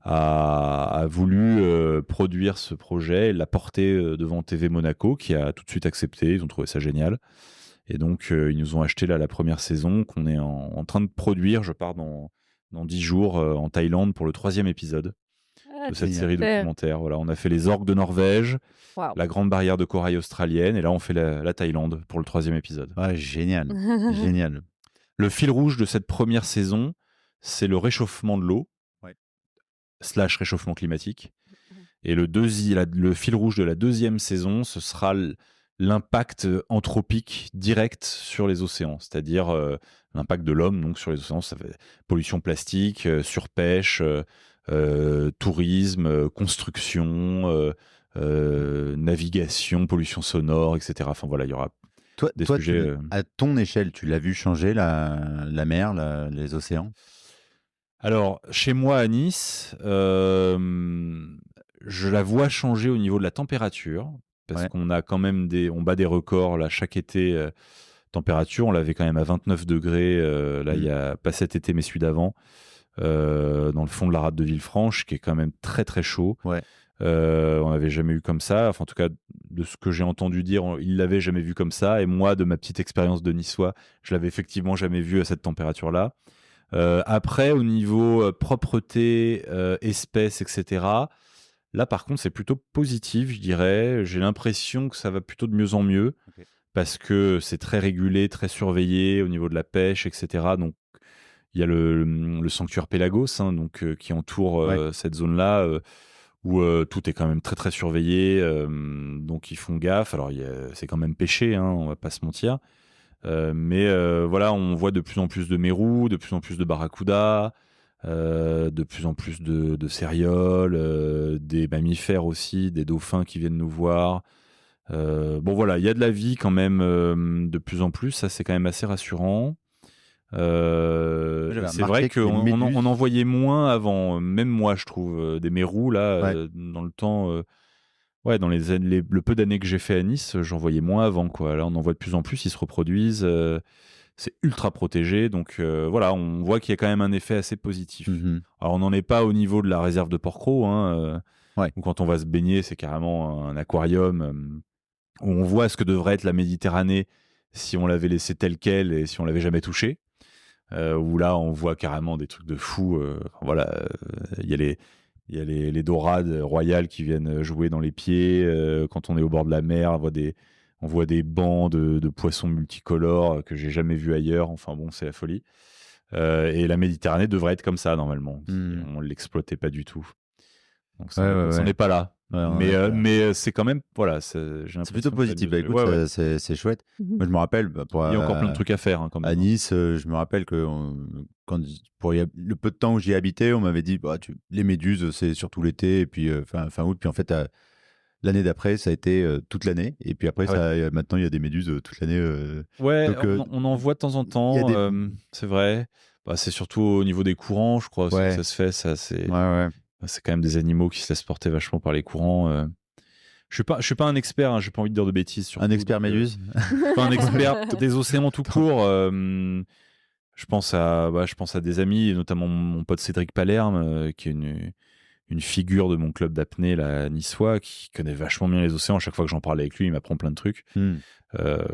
a voulu produire ce projet et l'a porté devant TV Monaco, qui a tout de suite accepté. Ils ont trouvé ça génial. Et donc, ils nous ont acheté là la première saison qu'on est en train de produire. Je pars dans 10 jours en Thaïlande pour le 3e épisode de cette série documentaire. Voilà, on a fait les orques de Norvège, la grande barrière de corail australienne, et là on fait la Thaïlande pour le 3e épisode. Ouais, génial. Génial. Le fil rouge de cette première saison, c'est le réchauffement de l'eau, / réchauffement climatique. Et le fil rouge de la 2e saison, ce sera l'impact anthropique direct sur les océans, c'est-à-dire l'impact de l'homme donc sur les océans. Ça fait pollution plastique, surpêche, tourisme, construction, navigation, pollution sonore, etc. Enfin voilà, il y aura Toi, des toi sujets. à ton échelle, tu l'as vu changer la mer, les océans? Alors, chez moi à Nice, je la vois changer au niveau de la température, parce Ouais. qu'on a quand même on bat des records là chaque été. Température, on l'avait quand même à 29 degrés, là il y a pas cet été mais celui d'avant, dans le fond de la rade de Villefranche, qui est quand même très très chaud. Ouais. On n'avait jamais eu comme ça, enfin en tout cas de ce que j'ai entendu dire, il l'avait jamais vu comme ça, et moi de ma petite expérience de niçois, je l'avais effectivement jamais vu à cette température-là. Après, au niveau propreté, espèces, etc., là par contre c'est plutôt positif, je dirais. J'ai l'impression que ça va plutôt de mieux en mieux, Ok. parce que c'est très régulé, très surveillé au niveau de la pêche, etc. Donc il y a le sanctuaire Pélagos, hein, donc, qui entoure Ouais. cette zone-là, où tout est quand même très très surveillé, donc ils font gaffe. Alors c'est quand même pêché, hein, on va pas se mentir. Mais voilà, on voit de plus en plus de mérous, de plus en plus de barracudas, de plus en plus de cérioles, des mammifères aussi, des dauphins qui viennent nous voir. Bon voilà, il y a de la vie quand même, de plus en plus, ça c'est quand même assez rassurant. Moi, j'avais C'est vrai remarqué que qu'on les on méduses. en voyait moins avant, même moi je trouve, des mérous là, Ouais. dans le temps, ouais, dans le peu d'années que j'ai fait à Nice, j'en voyais moins avant, quoi. Là, on en voit de plus en plus, ils se reproduisent, c'est ultra protégé, donc voilà, on voit qu'il y a quand même un effet assez positif. Mhm. Alors on n'en est pas au niveau de la réserve de Porquerolles, hein, Ouais. où quand on va se baigner, c'est carrément un aquarium, où on voit ce que devrait être la Méditerranée si on l'avait laissé tel quel et si on l'avait jamais touché. Où là, on voit carrément des trucs de fou. Voilà, il y a les dorades royales qui viennent jouer dans les pieds. Quand on est au bord de la mer, on voit des bancs de poissons multicolores que j'ai jamais vus ailleurs. Enfin bon, c'est la folie. Et la Méditerranée devrait être comme ça normalement. Mhm. On l'exploitait pas du tout. Donc Ouais, ouais, ça ouais. n'est pas là. Ouais, on Mais, est pas. c'est quand même, voilà, j'ai C'est plutôt l'impression que ça a positif. bien Bah évolué. écoute, Ouais, ouais. c'est chouette. Mhm. Moi, je me rappelle, bah, Il y a encore plein de trucs à faire, hein, quand à même. Nice, je me rappelle que le peu de temps où j'y habitais, on m'avait dit bah, les méduses, c'est surtout l'été, et puis fin août. Puis en fait, l'année d'après, ça a été toute l'année. Et puis après, Ah ouais. maintenant, il y a des méduses toute l'année. Ouais, Donc, on en voit de temps en il y a temps, des. c'est vrai. Bah, c'est surtout au niveau des courants, je crois aussi que Ouais, ça se fait. Ça, ouais, ouais. c'est quand même des animaux qui se laissent porter vachement par les courants. Je suis pas un expert, hein, j'ai pas envie de dire de bêtises Un surtout. expert Donc, méduse. je suis pas un expert des océans tout court. Je pense à des amis, et notamment mon pote Cédric Palerme, qui est une figure de mon club d'apnée là, niçois, qui connaît vachement bien les océans. À chaque fois que j'en parle avec lui, il m'apprend plein de trucs. Hmm. Euh,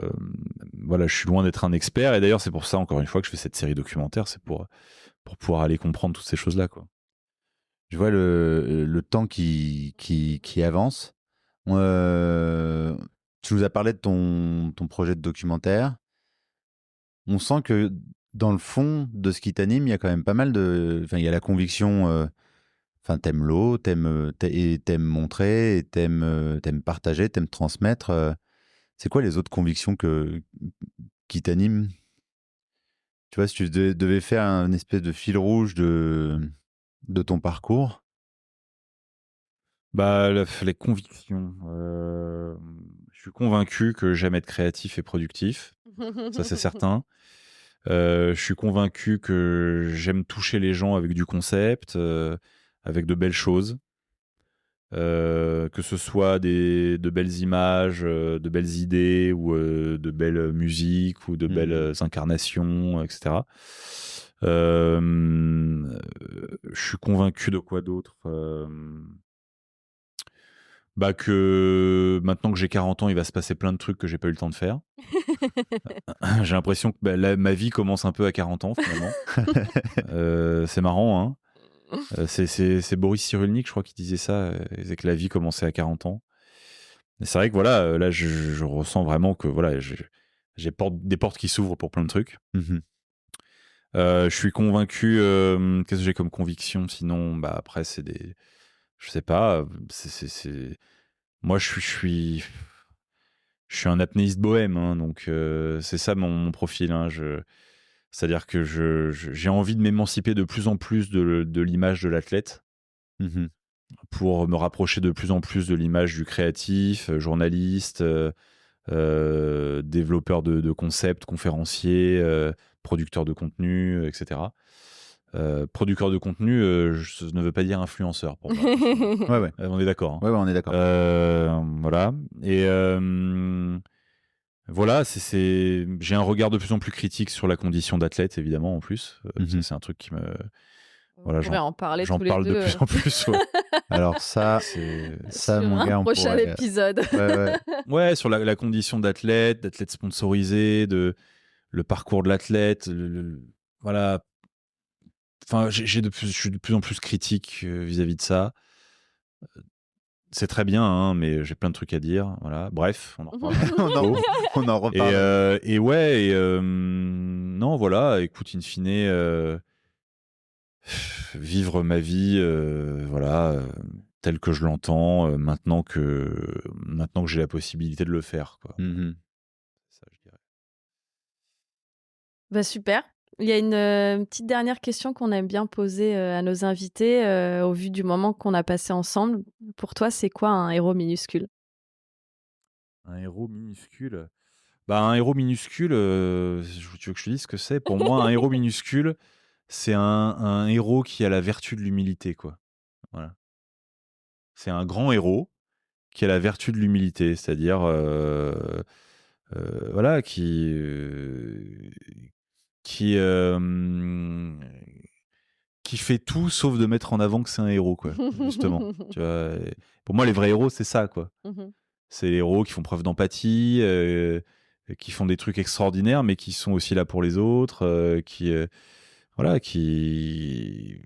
voilà, je suis loin d'être un expert, et d'ailleurs c'est pour ça encore une fois que je fais cette série documentaire, c'est pour pouvoir aller comprendre toutes ces choses-là, quoi. Je vois le temps qui avance. Euh, Tu nous as parlé de ton projet de documentaire. On sent que dans le fond de ce qui t'anime, il y a quand même pas mal de. Enfin, il y a la conviction. Enfin, t'aimes l'eau, et t'aimes montrer, et t'aimes partager, t'aimes transmettre. C'est quoi les autres convictions qui t'animent? Tu vois, si tu devais faire un espèce de fil rouge de ton parcours. Bah, les convictions. Je suis convaincu que j'aime être créatif et productif, ça c'est certain. Je suis convaincu que j'aime toucher les gens avec du concept, avec de belles choses. Que ce soit de belles images, de belles idées, ou de belles musiques, ou de belles incarnations, etc. Je suis convaincu de quoi d'autre. Bah, que maintenant que j'ai 40 ans, il va se passer plein de trucs que j'ai pas eu le temps de faire. J'ai l'impression que ma vie commence un peu à 40 ans finalement. C'est marrant, hein. C'est Boris Cyrulnik, je crois, qui disait ça. Il disait que la vie commençait à 40 ans. Et c'est vrai que voilà, là, je ressens vraiment que voilà, j'ai des portes qui s'ouvrent pour plein de trucs. Mhm. Je suis convaincu. Qu'est-ce que j'ai comme conviction? Sinon, bah après, je sais pas. Moi, je suis un apnéiste bohème, hein, donc c'est ça mon profil, hein. C'est-à-dire que j'ai envie de m'émanciper de plus en plus de l'image de l'athlète. Mhm. pour me rapprocher de plus en plus de l'image du créatif, journaliste, développeur de concepts, conférencier, producteur de contenu, etc. Producteur de contenu, je ne veux pas dire influenceur pour moi. Ouais, ouais. On est d'accord. Hein. Ouais, ouais, on est d'accord. Voilà. Et voilà, j'ai un regard de plus en plus critique sur la condition d'athlète, évidemment, en plus. Ça, Mhm. c'est un truc qui me... On Voilà, pourrait en parler j'en tous les parle de deux plus en plus. Ouais. Alors ça, sur mon un gars, on prochain pourrait... épisode. Ouais, ouais. Ouais, sur la condition d'athlète sponsorisé, le parcours de l'athlète, voilà. Enfin, je suis de plus en plus critique vis-à-vis de ça. C'est très bien, hein, mais j'ai plein de trucs à dire. Voilà. Bref, on en reparlera. On en Et, reparle. et ouais, non, voilà, écoute, in fine, vivre ma vie, voilà, telle que je l'entends, maintenant que j'ai la possibilité de le faire, quoi. Mhm. Ça, je dirais. Bah, super. Il y a une petite dernière question qu'on aime bien poser à nos invités au vu du moment qu'on a passé ensemble. Pour toi, c'est quoi un héros minuscule? Un héros minuscule. Bah, un héros minuscule, tu veux que je te dise ce que c'est? Pour moi, un héros minuscule, c'est un héros qui a la vertu de l'humilité, quoi. Voilà. C'est un grand héros qui a la vertu de l'humilité, c'est-à-dire, voilà, qui, qui fait tout sauf de mettre en avant que c'est un héros, quoi, justement. Tu vois? Et pour moi, les vrais héros, c'est ça, quoi. Mhm. C'est les héros qui font preuve d'empathie, qui font des trucs extraordinaires, mais qui sont aussi là pour les autres, voilà, qui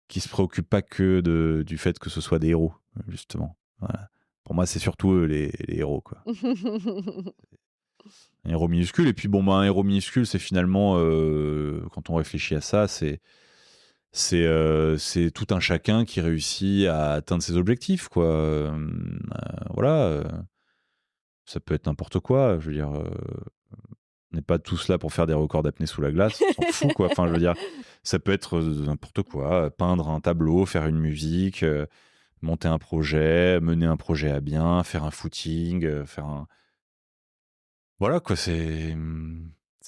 se préoccupent pas que du fait que ce soit des héros, justement. Voilà. Pour moi, c'est surtout eux les héros, quoi. Un héros minuscule. Et puis, bon, bah, un héros minuscule, c'est finalement, quand on réfléchit à ça, c'est tout un chacun qui réussit à atteindre ses objectifs, quoi. Voilà. Ça peut être n'importe quoi. Je veux dire, on n'est pas tous là pour faire des records d'apnée sous la glace. On s'en fout, quoi. Enfin, je veux dire, ça peut être n'importe quoi. Peindre un tableau, faire une musique, monter un projet, mener un projet à bien, faire un footing, faire un... Voilà, quoi. C'est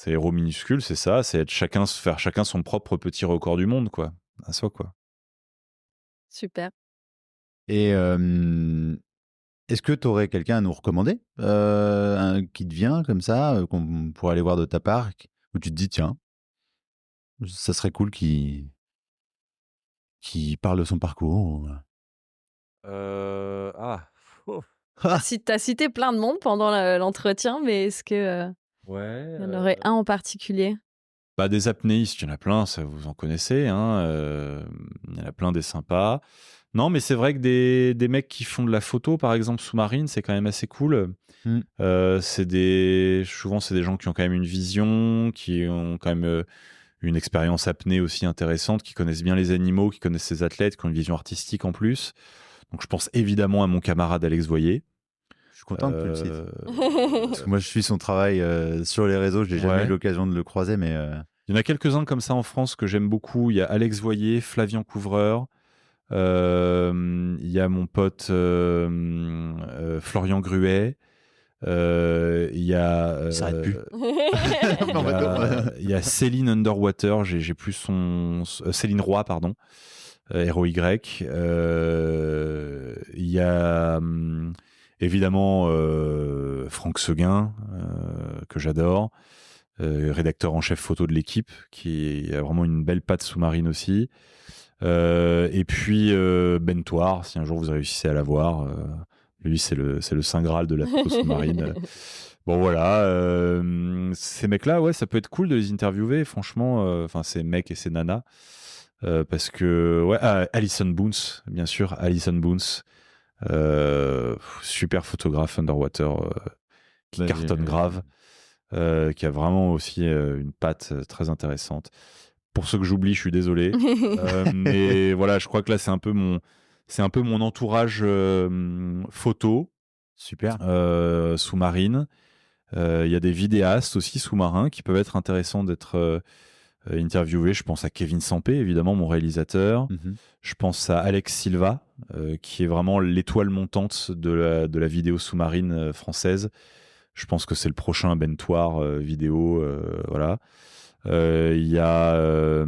héros minuscule, c'est ça. C'est faire chacun son propre petit record du monde, quoi. À soi, quoi. Super. Et est-ce que tu aurais quelqu'un à nous recommander qui te vient comme ça, qu'on pourrait aller voir de ta part, où tu te dis, tiens, ça serait cool qu'il parle de son parcours Ah. Oh. Ah. T'as cité plein de monde pendant l'entretien, mais est-ce que Ouais. il y en aurait un en particulier? Bah, des apnéistes, il y en a plein, ça vous en connaissez, hein, il y en a plein des sympas. Non, mais c'est vrai que des mecs qui font de la photo, par exemple, sous-marine, c'est quand même assez cool. Mm. Souvent, c'est des gens qui ont quand même une vision, qui ont quand même une expérience apnée aussi intéressante, qui connaissent bien les animaux, qui connaissent ces athlètes, qui ont une vision artistique en plus. Donc, je pense évidemment à mon camarade Alex Voyer. Je suis content que tu le cites. Euh, Parce que moi, je suis son travail sur les réseaux, je n'ai jamais Ouais. eu l'occasion de le croiser, mais... Il y en a quelques-uns comme ça en France que j'aime beaucoup. Il y a Alex Voyer, Flavien Couvreur. Il y a mon pote Florian Gruet. Il y a. Il s'arrête plus. Il y a Céline Underwater. J'ai plus Céline Roy, pardon. R-O-Y. Il y a évidemment Franck Seguin, que j'adore. Rédacteur en chef photo de l'équipe, qui a vraiment une belle patte sous-marine aussi. Et puis Ben Thouars, si un jour vous réussissez à l'avoir, lui c'est le saint graal de la photo sous-marine. Bon voilà, ces mecs-là, ouais, ça peut être cool de les interviewer, franchement. Enfin, ces mecs et ces nanas, parce que ouais, Alison Boons, bien sûr, Alison Boons, super photographe underwater, qui cartonne grave. Qui a vraiment aussi une patte très intéressante. Pour ceux que j'oublie, je suis désolé. Mais voilà, je crois que là, c'est un peu mon entourage photo. Super. Sous-marine. Il y a des vidéastes aussi sous-marins qui peuvent être intéressants d'être interviewé. Je pense à Kevin Sampé, évidemment, mon réalisateur. Je pense à Alex Silva, qui est vraiment l'étoile montante de la vidéo sous-marine française. Je pense que c'est le prochain Bentoir vidéo. Voilà. Il y a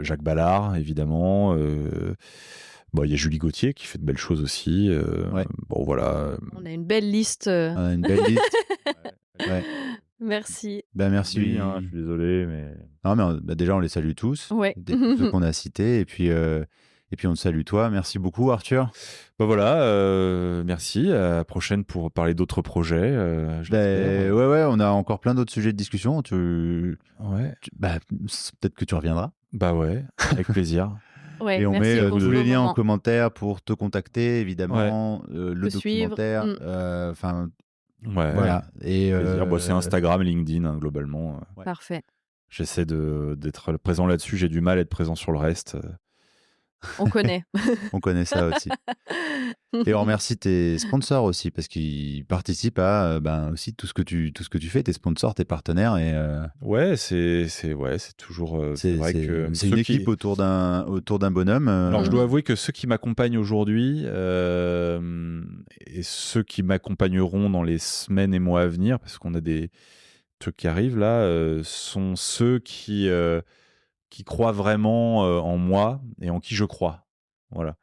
Jacques Ballard, évidemment. Il y a Julie Gauthier qui fait de belles choses aussi. Bon, voilà. On a une belle liste. Une belle liste. Ouais. Merci. Merci. Oui, je suis désolé, mais... Non, mais déjà, on les salue tous. Ouais. Ceux qu'on a cités. Et puis, on te salue toi. Merci beaucoup, Arthur. Merci. À la prochaine pour parler d'autres projets. On a encore plein d'autres sujets de discussion. Peut-être que tu reviendras. Avec plaisir. Ouais, et on met pour tous ce les liens moment. en commentaire pour te contacter, évidemment. Le documentaire. Voilà. Et c'est Instagram, LinkedIn, globalement. Parfait. J'essaie d'être présent là-dessus. J'ai du mal à être présent sur le reste. On connaît. On connaît ça aussi. Et on remercie tes sponsors aussi, parce qu'ils participent à aussi tout ce que tu fais, tes sponsors, tes partenaires. Et c'est toujours. C'est vrai que c'est une équipe autour d'un bonhomme. Alors je dois avouer que ceux qui m'accompagnent aujourd'hui et ceux qui m'accompagneront dans les semaines et mois à venir, parce qu'on a des trucs qui arrivent là, sont ceux qui croient vraiment en moi et en qui je crois. Voilà.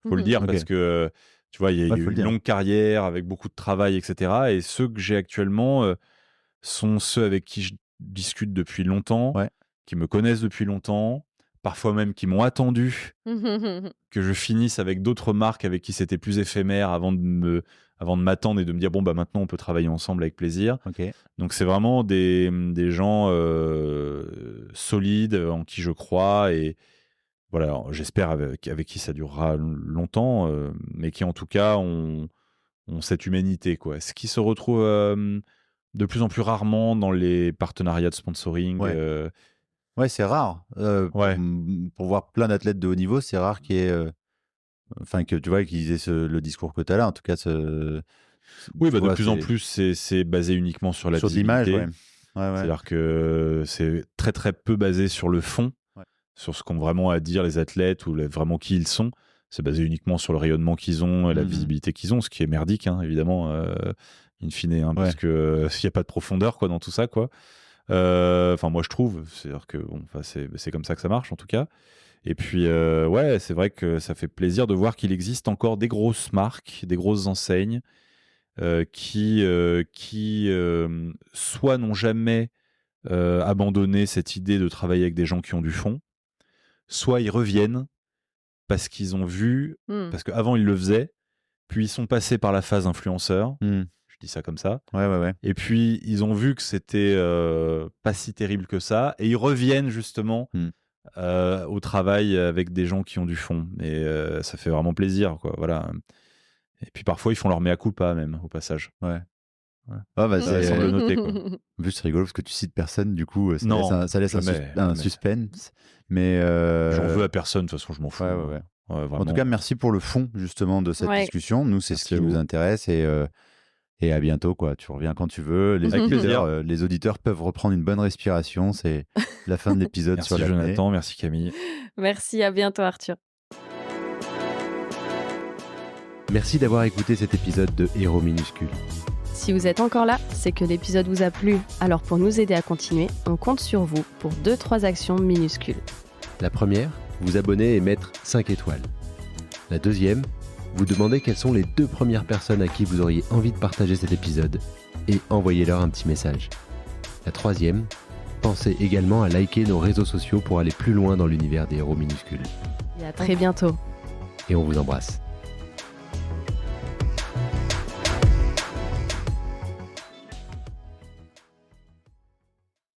Faut le dire parce que, tu vois, il y a eu une longue carrière avec beaucoup de travail, etc. Et ceux que j'ai actuellement sont ceux avec qui je discute depuis longtemps, qui me connaissent depuis longtemps, parfois même qui m'ont attendu que je finisse avec d'autres marques avec qui c'était plus éphémère avant de m'attendre et de me dire maintenant on peut travailler ensemble avec plaisir. Donc c'est vraiment des gens solides en qui je crois et voilà, j'espère avec qui ça durera longtemps, mais qui en tout cas ont cette humanité, quoi. Ce qui se retrouve de plus en plus rarement dans les partenariats de sponsoring. C'est rare. Pour voir plein d'athlètes de haut niveau, c'est rare qu'il y ait que tu vois qu'ils aient le discours que tu as là, en tout cas. De plus en plus, c'est basé uniquement sur la l'image. C'est-à-dire que c'est très très peu basé sur le fond, sur ce qu'ont vraiment à dire les athlètes ou vraiment qui ils sont. C'est basé uniquement sur le rayonnement qu'ils ont et la visibilité qu'ils ont, ce qui est merdique, évidemment, in fine, parce que s'il n'y a pas de profondeur dans tout ça, quoi. Moi je trouve, c'est-à-dire que c'est comme ça que ça marche en tout cas. Et puis c'est vrai que ça fait plaisir de voir qu'il existe encore des grosses marques, des grosses enseignes qui soit n'ont jamais abandonné cette idée de travailler avec des gens qui ont du fond, soit ils reviennent parce qu'ils ont vu, parce qu'avant ils le faisaient, puis ils sont passés par la phase influenceur. Je dis ça comme ça. Et puis ils ont vu que c'était pas si terrible que ça, et ils reviennent justement au travail avec des gens qui ont du fond. Et ça fait vraiment plaisir, quoi. Voilà. Et puis parfois ils font leur mea culpa même au passage. Ça semble le noter, quoi. En plus c'est rigolo parce que tu cites personne, du coup ça laisse un suspense. Mais j'en veux à personne, de toute façon je m'en fous. En tout cas, merci pour le fond justement de cette discussion. Nous, c'est ce qui nous intéresse et à bientôt, quoi. Tu reviens quand tu veux. Les auditeurs peuvent reprendre une bonne respiration. C'est la fin de l'épisode sur l'apnée. Merci Jonathan, merci Camille. Merci, à bientôt Arthur. Merci d'avoir écouté cet épisode de Héros minuscules. Si vous êtes encore là, c'est que l'épisode vous a plu. Alors pour nous aider à continuer, on compte sur vous pour 2-3 actions minuscules. La première, vous abonner et mettre 5 étoiles. La deuxième, vous demandez quelles sont les 2 premières personnes à qui vous auriez envie de partager cet épisode et envoyez-leur un petit message. La troisième, pensez également à liker nos réseaux sociaux pour aller plus loin dans l'univers des héros minuscules. Et à très bientôt. Et on vous embrasse.